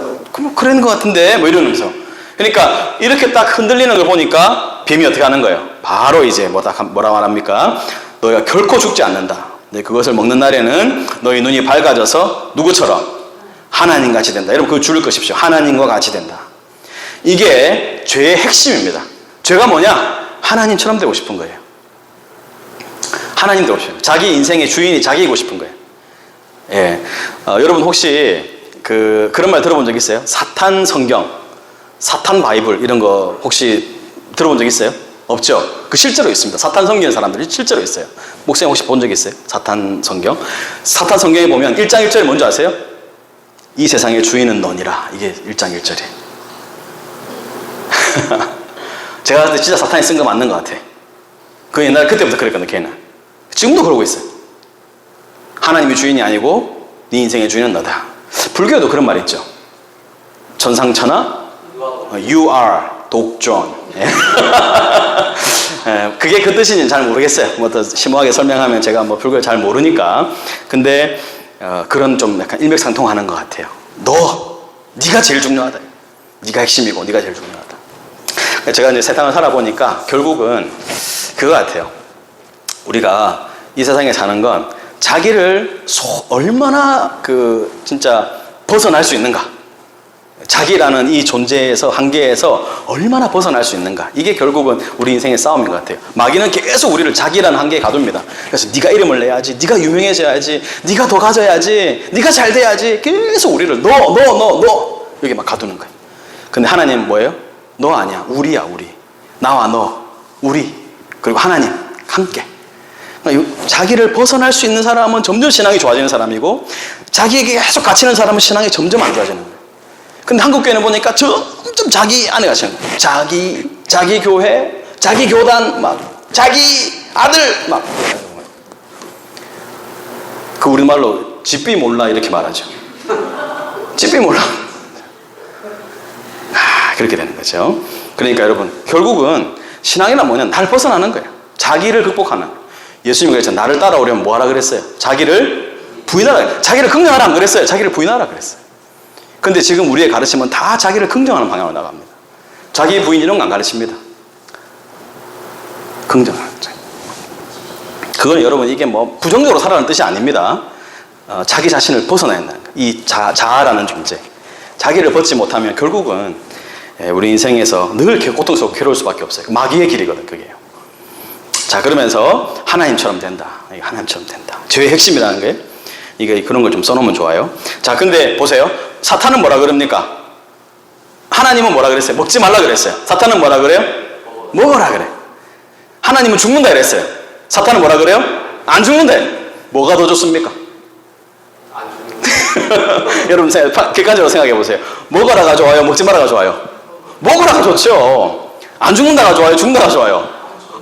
그런 것 같은데 뭐 이러면서. 그러니까 이렇게 딱 흔들리는 걸 보니까 뱀이 어떻게 하는 거예요? 바로 이제 뭐라 말합니까? 너희가 결코 죽지 않는다. 그것을 먹는 날에는 너희 눈이 밝아져서 누구처럼? 하나님같이 된다. 여러분 그거 줄을 것입시오. 하나님과 같이 된다. 이게 죄의 핵심입니다. 죄가 뭐냐? 하나님처럼 되고 싶은 거예요. 하나님 되고 싶은 거예요. 자기 인생의 주인이 자기이고 싶은 거예요. 예, 여러분 혹시 그런 말 들어본 적 있어요? 사탄 성경, 사탄 바이블 이런 거 혹시 들어본 적 있어요? 없죠? 그 실제로 있습니다. 사탄 성경의 사람들이 실제로 있어요. 목사님 혹시 본 적 있어요? 사탄 성경? 사탄 성경에 보면 1장 1절이 뭔지 아세요? 이 세상의 주인은 너니라. 이게 1장 1절이에요. 제가 봤을 때 진짜 사탄이 쓴 거 맞는 것 같아. 그 옛날 그때부터 그랬거든요. 걔는. 지금도 그러고 있어요. 하나님이 주인이 아니고 네 인생의 주인은 너다. 불교에도 그런 말 있죠. 천상천하 you are 독존. 그게 그 뜻인지는 잘 모르겠어요. 뭐 더 심오하게 설명하면 제가 뭐 불교를 잘 모르니까. 근데 그런 좀 약간 일맥상통하는 것 같아요. 네가 제일 중요하다. 네가 핵심이고 네가 제일 중요하다. 제가 이제 세상을 살아보니까 결국은 그거 같아요. 우리가 이 세상에 사는 건 자기를 얼마나 진짜 벗어날 수 있는가. 자기라는 이 존재에서 한계에서 얼마나 벗어날 수 있는가. 이게 결국은 우리 인생의 싸움인 것 같아요. 마귀는 계속 우리를 자기라는 한계에 가둡니다. 그래서 네가 이름을 내야지, 네가 유명해져야지, 네가 더 가져야지, 네가 잘 돼야지. 계속 우리를 너 여기 막 가두는 거예요. 근데 하나님은 뭐예요? 너 아니야, 우리야. 우리. 나와 너, 우리, 그리고 하나님 함께. 자기를 벗어날 수 있는 사람은 점점 신앙이 좋아지는 사람이고, 자기에게 계속 갇히는 사람은 신앙이 점점 안 좋아지는 거예요. 근데 한국교회는 보니까 점점 자기 안에 갇히는 거예요. 자기 교회, 자기 교단, 자기 아들, 우리말로 집비 몰라 이렇게 말하죠. 집비 몰라. 그렇게 되는 거죠. 그러니까 여러분, 결국은 신앙이란 뭐냐? 나를 벗어나는 거예요. 자기를 극복하는. 예수님이 그랬죠. 나를 따라오려면 뭐 하라 그랬어요? 자기를 부인하라. 자기를 긍정하라 안 그랬어요? 자기를 부인하라 그랬어요. 근데 지금 우리의 가르침은 다 자기를 긍정하는 방향으로 나갑니다. 자기 부인 이런 거 안 가르칩니다. 긍정하는 거죠. 그건 여러분 이게 뭐 부정적으로 살아가는 뜻이 아닙니다. 자기 자신을 벗어나야 한다는 거예요. 이 자아라는 존재. 자기를 벗지 못하면 결국은 우리 인생에서 늘 고통스럽고 괴로울 수밖에 없어요. 마귀의 길이거든, 그게요. 자, 그러면서 하나님처럼 된다. 하나님처럼 된다. 죄의 핵심이라는 거예요. 이게 그런 걸 좀 써놓으면 좋아요. 자, 근데 보세요. 사탄은 뭐라 그럽니까? 하나님은 뭐라 그랬어요? 먹지 말라 그랬어요. 사탄은 뭐라 그래요? 먹어라 그래. 하나님은 죽는다 그랬어요. 사탄은 뭐라 그래요? 안 죽는다. 뭐가 더 좋습니까? 안 죽는다. 여러분 객관적으로 생각해 보세요. 먹어라가 좋아요? 먹지 말아가 좋아요? 먹으라가 좋죠. 안 죽는다가 좋아요? 죽는다가 좋아요?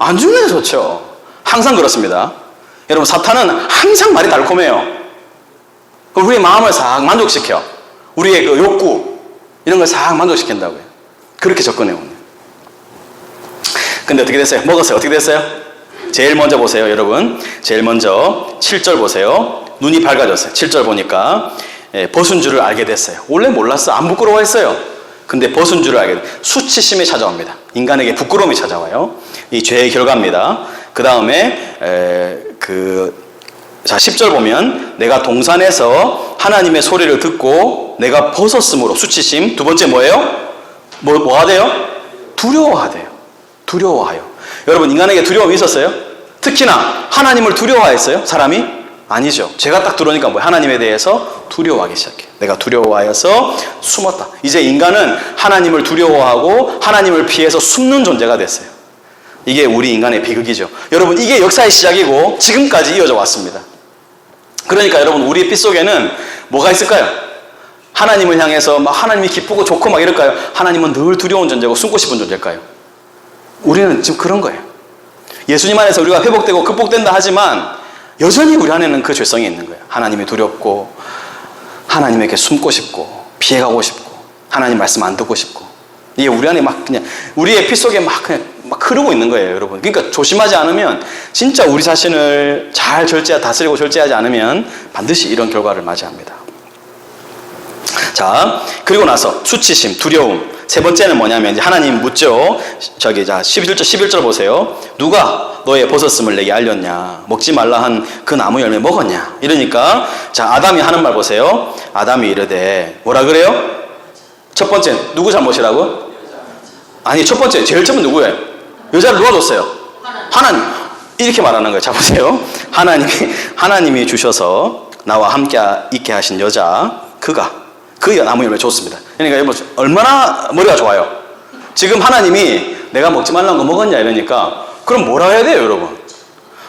안 죽는 게 좋죠. 항상 그렇습니다. 여러분, 사탄은 항상 말이 달콤해요. 우리의 마음을 싹 만족시켜. 우리의 그 욕구 이런 걸 싹 만족시킨다고요. 그렇게 접근해 오는. 근데 어떻게 됐어요? 먹었어요. 어떻게 됐어요? 제일 먼저 보세요, 여러분. 제일 먼저 7절 보세요. 눈이 밝아졌어요. 7절 보니까 벗은 줄을 알게 됐어요. 원래 몰랐어. 안 부끄러워했어요. 근데 벗은 줄을 알게 됐어요. 수치심이 찾아옵니다. 인간에게 부끄러움이 찾아와요. 이 죄의 결과입니다. 그 다음에 자, 10절 보면 내가 동산에서 하나님의 소리를 듣고 내가 벗었으므로 수치심. 두 번째 뭐예요? 뭐 하대요? 두려워하대요. 두려워하여. 여러분, 인간에게 두려움이 있었어요? 특히나 하나님을 두려워했어요? 사람이? 아니죠. 제가 딱 들어오니까 하나님에 대해서 두려워하기 시작해요. 내가 두려워하여서 숨었다. 이제 인간은 하나님을 두려워하고 하나님을 피해서 숨는 존재가 됐어요. 이게 우리 인간의 비극이죠. 여러분, 이게 역사의 시작이고 지금까지 이어져 왔습니다. 그러니까 여러분, 우리의 피 속에는 뭐가 있을까요? 하나님을 향해서 하나님이 기쁘고 좋고 이럴까요? 하나님은 늘 두려운 존재고 숨고 싶은 존재일까요? 우리는 지금 그런 거예요. 예수님 안에서 우리가 회복되고 극복된다 하지만 여전히 우리 안에는 그 죄성이 있는 거예요. 하나님이 두렵고 하나님에게 숨고 싶고 피해가고 싶고 하나님 말씀 안 듣고 싶고, 이게 우리 안에 그냥 우리의 피 속에 그냥 흐르고 있는 거예요, 여러분. 그러니까 조심하지 않으면, 진짜 우리 자신을 잘 다스리고 절제하지 않으면 반드시 이런 결과를 맞이합니다. 자, 그리고 나서 수치심, 두려움. 세 번째는 뭐냐면 이제 하나님 묻죠. 자, 11절 보세요. 누가 너의 벗었음을 내게 알렸냐? 먹지 말라 한 그 나무 열매 먹었냐? 이러니까 자, 아담이 하는 말 보세요. 아담이 이르되 뭐라 그래요? 첫 번째 누구 잘못이라고? 아니, 첫 번째 제일 처음은 누구예요? 여자를 누가 줬어요? 하나님. 이렇게 말하는 거예요. 자, 보세요. 하나님이 주셔서 나와 함께 있게 하신 여자, 그 나무 열매 줬습니다. 그러니까 여러분, 얼마나 머리가 좋아요. 지금 하나님이 내가 먹지 말라는 거 먹었냐 이러니까, 그럼 뭐라 해야 돼요, 여러분?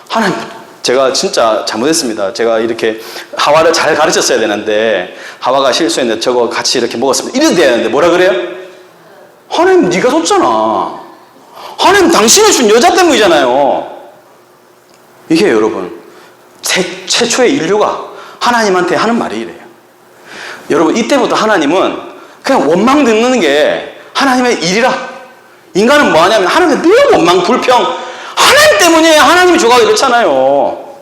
하나님, 제가 진짜 잘못했습니다. 제가 이렇게 하와를 잘 가르쳤어야 되는데 하와가 실수했는데 저거 같이 이렇게 먹었습니다. 이래도 되는데 뭐라 그래요? 하나님, 네가 줬잖아. 하나님, 당신이 준 여자 때문이잖아요. 이게 여러분, 최초의 인류가 하나님한테 하는 말이 이래요. 여러분, 이때부터 하나님은 그냥 원망 듣는 게 하나님의 일이라. 인간은 뭐 하냐면 하나님의 늘 원망, 불평. 하나님 때문이에요. 하나님이 좋아하고 이렇잖아요.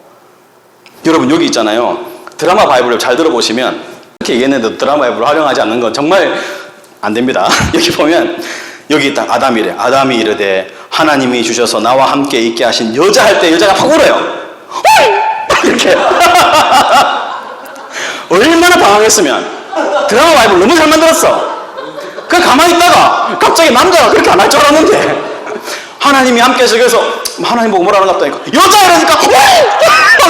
여러분, 여기 있잖아요. 드라마 바이블을 잘 들어보시면, 이렇게 얘기했는데도 드라마 바이블을 활용하지 않는 건 정말 안 됩니다. 여기 보면, 여기 딱 아담이래. 아담이 이르되 하나님이 주셔서 나와 함께 있게 하신 여자 할 때 여자가 확 울어요. 이렇게. 얼마나 당황했으면. 드라마 바이블 너무 잘 만들었어. 그 가만히 있다가 갑자기 남자가 그렇게 안 할 줄 알았는데 하나님이 함께 하시고 그래서 하나님 보고 뭐라는 것 같다니까. 여자 이러니까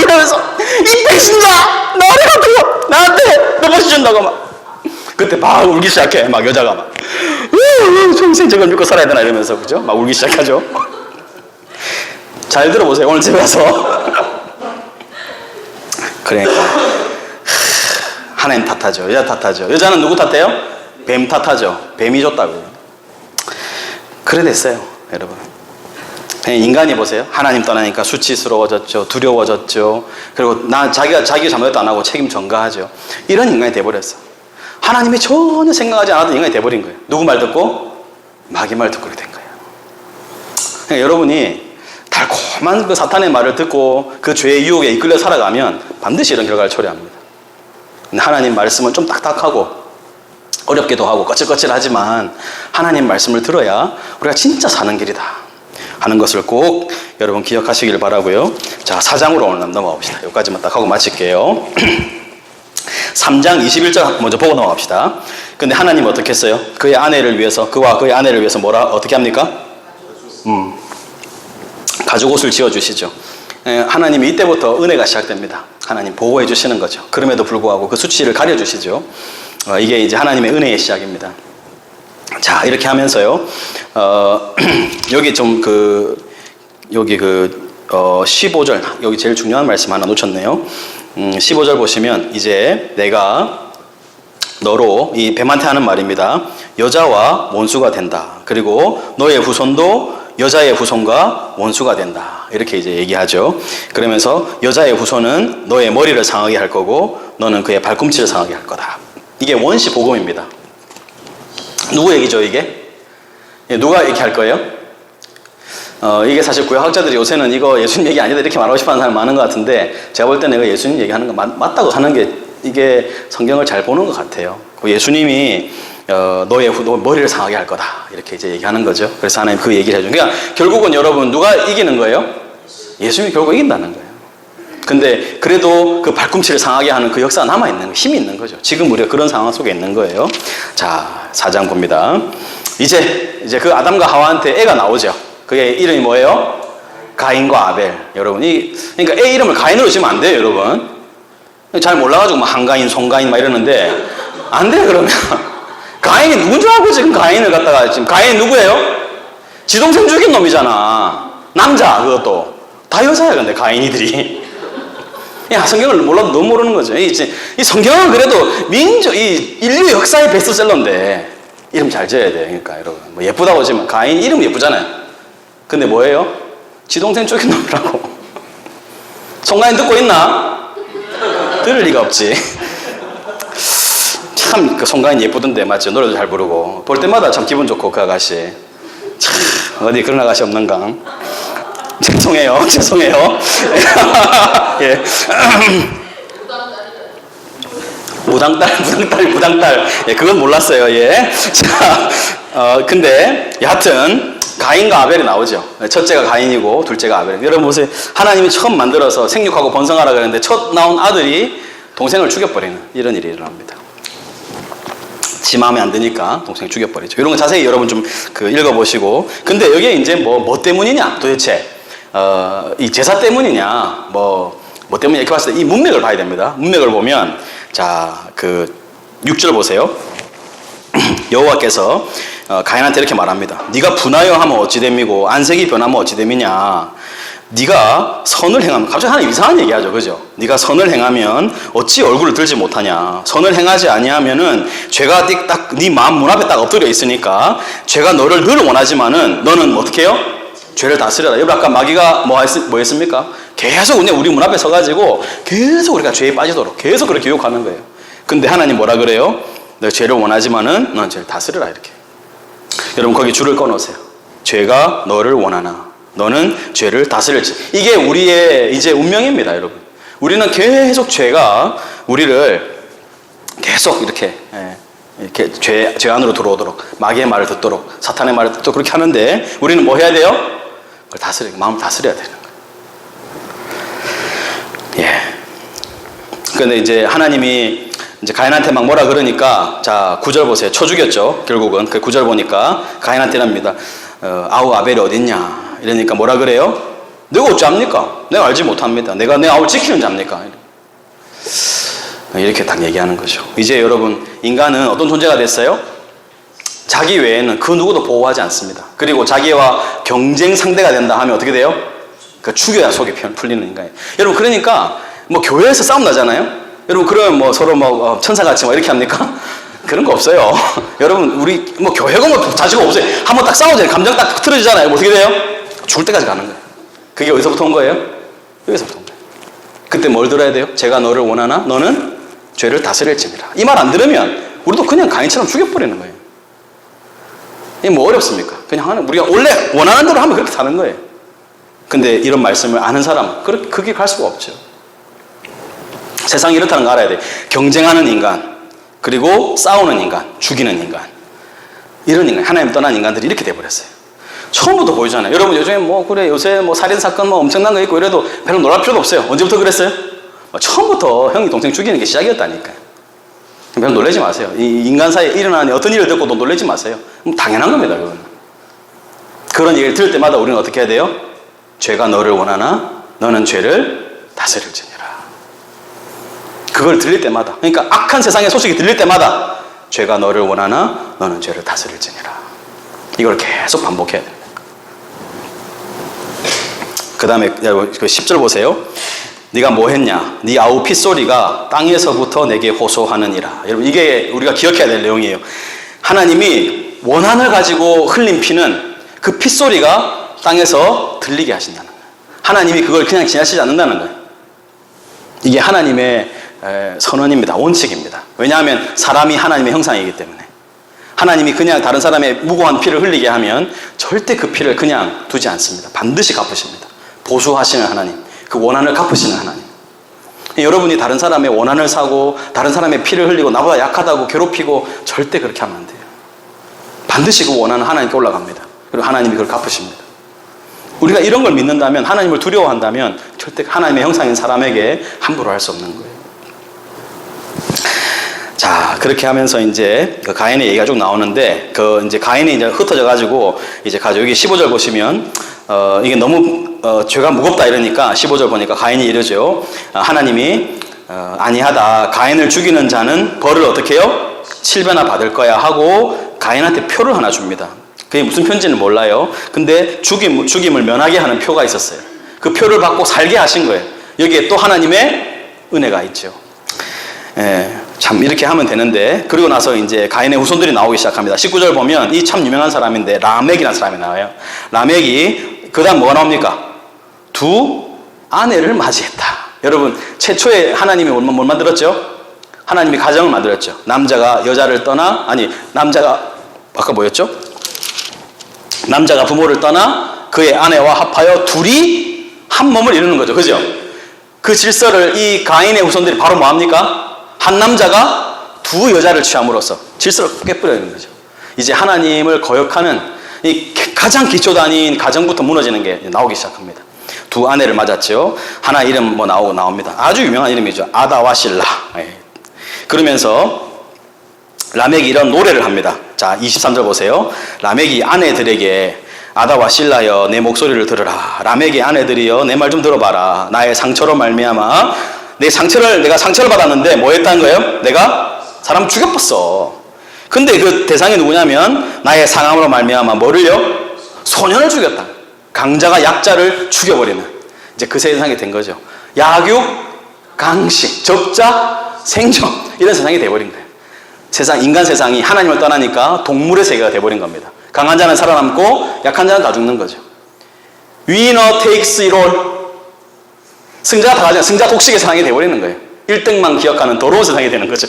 이러면서 이 배신자 나를 갖고 나한테 너버시 준다고 막. 그때 막 울기 시작해. 막 여자가 막 평생 저걸 믿고 살아야 되나 이러면서 그죠? 막 울기 시작하죠. 잘 들어보세요. 오늘 집에 가서. 그러니까 하나님 탓하죠. 여자 탓하죠. 여자는 누구 탓해요? 뱀 탓하죠. 뱀이 줬다고요. 그래 됐어요, 여러분. 인간이 보세요. 하나님 떠나니까 수치스러워졌죠. 두려워졌죠. 그리고 자기가 잘못도 안 하고 책임 전가하죠. 이런 인간이 돼버렸어. 하나님이 전혀 생각하지 않았던 인간이 돼버린 거예요. 누구 말 듣고? 마귀 말 듣고 그렇게 된 거예요. 그러니까 여러분이 달콤한 그 사탄의 말을 듣고 그 죄의 유혹에 이끌려 살아가면 반드시 이런 결과를 초래합니다. 근데 하나님 말씀은 좀 딱딱하고 어렵기도 하고 거칠거칠하지만 하나님 말씀을 들어야 우리가 진짜 사는 길이다 하는 것을 꼭 여러분 기억하시길 바라고요. 자, 4장으로 오늘 넘어가 봅시다. 여기까지만 딱 하고 마칠게요. 3장 21절 먼저 보고 넘어갑시다. 근데 하나님 어떻게 했어요? 그의 아내를 위해서, 그와 그의 아내를 위해서 어떻게 합니까? 가죽옷을 지어주시죠. 하나님이 이때부터 은혜가 시작됩니다. 하나님 보호해 주시는 거죠. 그럼에도 불구하고 그 수치를 가려주시죠. 이게 이제 하나님의 은혜의 시작입니다. 자, 이렇게 하면서요. 여기 좀 여기 15절, 여기 제일 중요한 말씀 하나 놓쳤네요. 15절 보시면 이제 내가 너로, 이 뱀한테 하는 말입니다. 여자와 원수가 된다. 그리고 너의 후손도 여자의 후손과 원수가 된다. 이렇게 이제 얘기하죠. 그러면서 여자의 후손은 너의 머리를 상하게 할 거고 너는 그의 발꿈치를 상하게 할 거다. 이게 원시 복음입니다. 누구 얘기죠, 이게? 누가 얘기할 거예요? 이게 사실 구약학자들이 요새는 이거 예수님 얘기 아니다 이렇게 말하고 싶어 하는 사람 많은 것 같은데 제가 볼 때는 이거 예수님 얘기하는 거 맞다고 하는 게 이게 성경을 잘 보는 것 같아요. 예수님이 너의 머리를 상하게 할 거다 이렇게 이제 얘기하는 거죠. 그래서 하나님 그 얘기를 해줘요. 그러니까 결국은 여러분 누가 이기는 거예요? 예수님이 결국 이긴다는 거예요. 근데 그래도 그 발꿈치를 상하게 하는 그 역사가 남아있는 거예요. 힘이 있는 거죠. 지금 우리가 그런 상황 속에 있는 거예요. 자, 4장 봅니다. 이제 그 아담과 하와한테 애가 나오죠. 그의 이름이 뭐예요? 가인과 아벨. 여러분이 그러니까 애 이름을 가인으로 지으면 안 돼요, 여러분. 잘 몰라가지고 막 한가인, 송가인 막 이러는데 안 돼. 그러면 가인이 누군 줄 알고 지금 가인을 갖다가 지금 가인 누구예요? 지 동생 죽인 놈이잖아. 남자 그것도 다 여자야. 근데 가인이들이 야, 성경을 몰라도 너무 모르는 거죠. 이 성경은 그래도 이 인류 역사의 베스트셀러인데 이름 잘 지어야 돼. 그러니까 여러분 뭐 예쁘다고 하지만 가인 이름 예쁘잖아요. 근데 뭐예요? 지 동생 죽인 놈이라고. 송가인 듣고 있나? 들을 리가 없지. 참 그 송가인 예쁘던데 맞죠? 노래도 잘 부르고 볼 때마다 참 기분 좋고 그 아가씨. 참 어디 그런 아가씨 없는가? 죄송해요. 예. 무당딸. 예, 그건 몰랐어요. 예. 자, 근데 여하튼 가인과 아벨이 나오죠. 첫째가 가인이고 둘째가 아벨. 여러분 보세요. 하나님이 처음 만들어서 생육하고 번성하라 그랬는데 첫 나온 아들이 동생을 죽여버리는 이런 일이 일어납니다. 지 마음에 안 드니까 동생 죽여버리죠. 이런 거 자세히 여러분 좀 읽어보시고. 근데 여기에 이제 뭐 때문이냐 도대체. 이 제사 때문이냐, 뭐 때문에 이렇게 봤을 때 이 문맥을 봐야 됩니다. 문맥을 보면, 자, 6절 보세요. 여호와께서 가인한테 이렇게 말합니다. 네가 분하여 하면 어찌 됨이고 안색이 변하면 어찌 됨이냐. 네가 선을 행하면, 갑자기 하나 이상한 얘기하죠, 그죠? 네가 선을 행하면 어찌 얼굴을 들지 못하냐. 선을 행하지 아니하면은 죄가 딱 네 마음 문 앞에 딱 엎드려 있으니까 죄가 너를 늘 원하지만은 너는 어떻게 해요? 죄를 다스려라. 여러분 아까 마귀가 뭐 했습니까? 계속 그냥 우리 문 앞에 서가지고 계속 우리가 죄에 빠지도록 계속 그렇게 유혹하는 거예요. 근데 하나님 뭐라 그래요? 너 죄를 원하지만은 넌 죄를 다스려라 이렇게. 여러분 거기 줄을 꺼놓으세요. 죄가 너를 원하나 너는 죄를 다스릴지. 이게 우리의 이제 운명입니다, 여러분. 우리는 계속 죄가 우리를 계속 이렇게 죄 안으로 들어오도록 마귀의 말을 듣도록 사탄의 말을 듣도록 그렇게 하는데 우리는 뭐 해야 돼요? 그걸 다스리고 마음을 다스려야 되는 거예요. 예. 근데 이제 하나님이 이제 가인한테 막 뭐라 그러니까 자 9절 보세요. 쳐 죽였죠. 결국은 그 9절 보니까 가인한테랍니다. 아우 아벨이 어딨냐 이러니까 뭐라 그래요? 내가 어찌합니까? 내가 알지 못합니다. 내가 내 아우를 지키는 자입니까? 이렇게 딱 얘기하는 거죠. 이제 여러분 인간은 어떤 존재가 됐어요? 자기 외에는 그 누구도 보호하지 않습니다. 그리고 자기와 경쟁 상대가 된다 하면 어떻게 돼요? 그 죽여야 속이 풀리는 인간이에요. 여러분 그러니까 뭐 교회에서 싸움 나잖아요. 여러분 그러면 뭐 서로 뭐 천사같이 뭐 이렇게 합니까? 그런 거 없어요. 여러분 우리 뭐 교회가 뭐 자주가 없어요. 한번 딱 싸우잖아요. 감정 딱 틀어지잖아요. 뭐 어떻게 돼요? 죽을 때까지 가는 거예요. 그게 어디서부터 온 거예요? 여기서부터 온 거예요. 그때 뭘 들어야 돼요? 제가 너를 원하나? 너는 죄를 다스릴지니라. 이 말 안 들으면 우리도 그냥 가인처럼 죽여버리는 거예요. 이게 뭐 어렵습니까? 그냥 우리가 원래 원하는 대로 하면 그렇게 사는 거예요. 근데 이런 말씀을 아는 사람은 그게 갈 수가 없죠. 세상이 이렇다는 거 알아야 돼. 경쟁하는 인간, 그리고 싸우는 인간, 죽이는 인간, 이런 인간, 하나님 떠난 인간들이 이렇게 돼버렸어요. 처음부터 보이잖아요. 여러분 요즘에 뭐 그래 요새 뭐 살인 사건 뭐 엄청난 거 있고 이래도 별로 놀랄 필요도 없어요. 언제부터 그랬어요? 처음부터 형이 동생 죽이는 게 시작이었다니까요. 별로 놀라지 마세요. 이 인간 사이에 일어나는 어떤 일을 듣고도 놀라지 마세요. 당연한 겁니다. 그건. 그런 얘기를 들을 때마다 우리는 어떻게 해야 돼요? 죄가 너를 원하나 너는 죄를 다스릴지니라. 그걸 들릴 때마다, 그러니까 악한 세상의 소식이 들릴 때마다 죄가 너를 원하나 너는 죄를 다스릴지니라. 이걸 계속 반복해야 됩니다. 그 다음에 10절 보세요. 네가 뭐 했냐? 네 아우 핏소리가 땅에서부터 내게 호소하느니라. 여러분 이게 우리가 기억해야 될 내용이에요. 하나님이 원한을 가지고 흘린 피는 그 핏소리가 땅에서 들리게 하신다는 거예요. 하나님이 그걸 그냥 지나치지 않는다는 거예요. 이게 하나님의 선언입니다. 원칙입니다. 왜냐하면 사람이 하나님의 형상이기 때문에 하나님이 그냥 다른 사람의 무고한 피를 흘리게 하면 절대 그 피를 그냥 두지 않습니다. 반드시 갚으십니다. 보수하시는 하나님, 그 원한을 갚으시는 하나님. 여러분이 다른 사람의 원한을 사고 다른 사람의 피를 흘리고 나보다 약하다고 괴롭히고 절대 그렇게 하면 안 돼요. 반드시 그 원한은 하나님께 올라갑니다. 그리고 하나님이 그걸 갚으십니다. 우리가 이런 걸 믿는다면, 하나님을 두려워한다면 절대 하나님의 형상인 사람에게 함부로 할 수 없는 거예요. 자, 그렇게 하면서 이제 그 가인의 얘기가 쭉 나오는데, 그 이제 가인이 이제 흩어져 가지고 이제 여기 15절 보시면 이게 너무 죄가 무겁다 이러니까 15절 보니까 가인이 이러죠. 하나님이 아니하다. 가인을 죽이는 자는 벌을 어떻게 해요? 7배나 받을 거야 하고 가인한테 표를 하나 줍니다. 그게 무슨 표인지는 몰라요. 근데 죽임을 면하게 하는 표가 있었어요. 그 표를 받고 살게 하신 거예요. 여기에 또 하나님의 은혜가 있죠. 참 이렇게 하면 되는데, 그리고 나서 이제 가인의 후손들이 나오기 시작합니다. 19절 보면 이 참 유명한 사람인데 라멕이라는 사람이 나와요. 라멕이 그 다음 뭐가 나옵니까? 두 아내를 맞이했다. 여러분 최초에 하나님이 뭘 만들었죠? 하나님이 가정을 만들었죠. 남자가 여자를 떠나, 남자가 아까 뭐였죠? 남자가 부모를 떠나 그의 아내와 합하여 둘이 한 몸을 이루는 거죠. 그죠? 그 질서를 이 가인의 후손들이 바로 뭐합니까? 한 남자가 두 여자를 취함으로써 질서를 깨버리는 거죠. 이제 하나님을 거역하는 이 가장 기초단위인 가정부터 무너지는 게 나오기 시작합니다. 두 아내를 맞았죠. 하나 이름 나옵니다. 아주 유명한 이름이죠. 아다와 실라. 그러면서 라멕이 이런 노래를 합니다. 자, 23절 보세요. 라멕이 아내들에게 아다와 실라여 내 목소리를 들으라. 라멕의 아내들이여 내 말 좀 들어봐라. 나의 상처로 말미암아 내가 상처를 받았는데 뭐 했다는 거예요? 내가 사람 죽였었어. 근데 그 대상이 누구냐면 나의 상함으로 말미암아 뭐를요? 소년을 죽였다. 강자가 약자를 죽여버리는 이제 그 세상이 된 거죠. 약육, 강식, 적자, 생존 이런 세상이 돼버린 거예요. 인간 세상이 하나님을 떠나니까 동물의 세계가 돼버린 겁니다. 강한 자는 살아남고 약한 자는 다 죽는 거죠. Winner takes it all. 승자가 다 가잖아요. 승자 독식의 세상이 되어버리는 거예요. 1등만 기억하는 더러운 세상이 되는 거죠.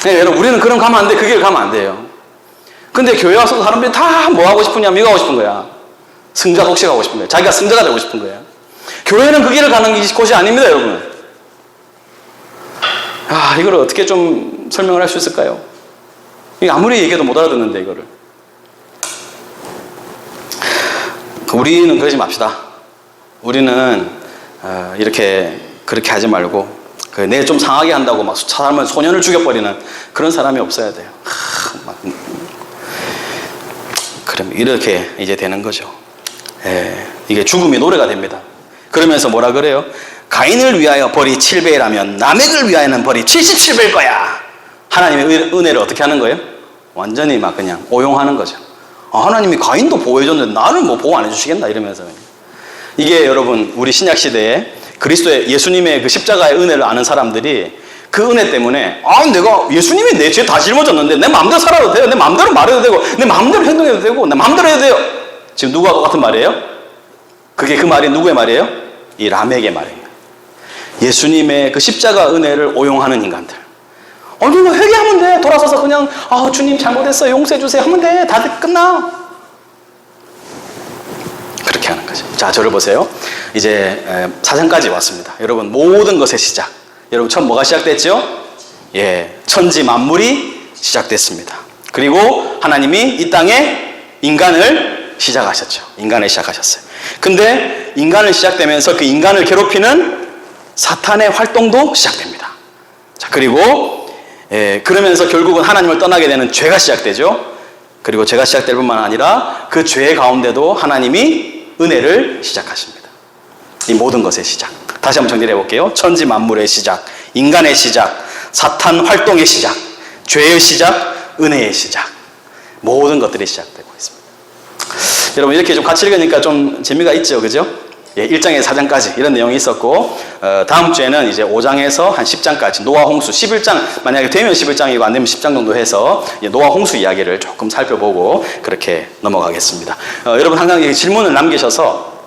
네, 여러분, 우리는 그런 가면 안 돼. 그 길을 가면 안 돼요. 근데 교회 와서 사람들이 다 뭐 하고 싶으냐면 이거 하고 싶은 거야. 승자 독식하고 싶은 거야. 자기가 승자가 되고 싶은 거야. 교회는 그 길을 가는 곳이 아닙니다, 여러분. 이걸 어떻게 좀 설명을 할 수 있을까요? 이게 아무리 얘기해도 못 알아듣는데, 이거를. 우리는 그러지 맙시다. 우리는 그렇게 하지 말고 내 좀 상하게 한다고 막 사람을 소년을 죽여버리는 그런 사람이 없어야 돼요. 그럼 이렇게 이제 되는 거죠. 이게 죽음이 노래가 됩니다. 그러면서 뭐라 그래요? 가인을 위하여 벌이 7배라면 라멕을 위하여는 벌이 77배일 거야. 하나님의 은혜를 어떻게 하는 거예요? 완전히 막 그냥 오용하는 거죠. 하나님이 가인도 보호해줬는데 나를 뭐 보호 안 해주시겠나 이러면서. 이게 여러분 우리 신약시대에 그리스도의 예수님의 그 십자가의 은혜를 아는 사람들이 그 은혜 때문에 내가 예수님이 내 죄 다 짊어졌는데 내 마음대로 살아도 돼요. 내 마음대로 말해도 되고 내 마음대로 행동해도 되고 내 마음대로 해도 돼요. 지금 누구와 똑같은 말이에요? 그게 그 말이 누구의 말이에요? 이 라멕의 말이에요. 예수님의 그 십자가 은혜를 오용하는 인간들. 뭐 회개하면 돼. 돌아서서 그냥 주님 잘못했어요. 용서해 주세요 하면 돼. 다 끝나. 그렇게 하는 거죠. 자, 저를 보세요. 이제 4장까지 왔습니다. 여러분, 모든 것의 시작. 여러분, 처음 뭐가 시작됐죠? 천지 만물이 시작됐습니다. 그리고 하나님이 이 땅에 인간을 시작하셨죠. 인간을 시작하셨어요. 근데 인간을 시작되면서 그 인간을 괴롭히는 사탄의 활동도 시작됩니다. 자, 그리고 그러면서 결국은 하나님을 떠나게 되는 죄가 시작되죠. 그리고 죄가 시작될 뿐만 아니라 그 죄 가운데도 하나님이 은혜를 시작하십니다. 이 모든 것의 시작. 다시 한번 정리해 볼게요. 천지 만물의 시작, 인간의 시작, 사탄 활동의 시작, 죄의 시작, 은혜의 시작. 모든 것들이 시작되고 있습니다. 여러분, 이렇게 좀 같이 읽으니까 좀 재미가 있죠, 그죠? 1장에서 4장까지 이런 내용이 있었고, 다음 주에는 이제 5장에서 한 10장까지 노아 홍수 11장, 만약에 되면 11장이고 안 되면 10장 정도 해서 노아 홍수 이야기를 조금 살펴보고 그렇게 넘어가겠습니다. 여러분 항상 질문을 남기셔서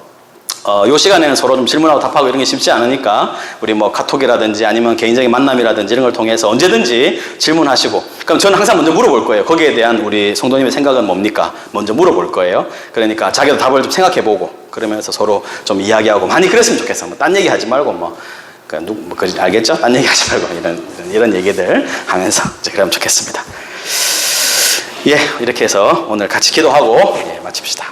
이 시간에는 서로 좀 질문하고 답하고 이런 게 쉽지 않으니까 우리 뭐 카톡이라든지 아니면 개인적인 만남이라든지 이런 걸 통해서 언제든지 질문하시고, 그럼 저는 항상 먼저 물어볼 거예요. 거기에 대한 우리 성도님의 생각은 뭡니까? 먼저 물어볼 거예요. 그러니까 자기도 답을 좀 생각해보고 그러면서 서로 좀 이야기하고 많이 그랬으면 좋겠어. 뭐 딴 얘기 하지 말고 알겠죠? 딴 얘기 하지 말고 이런 얘기들 하면서 그러면 좋겠습니다. 이렇게 해서 오늘 같이 기도하고 마칩시다.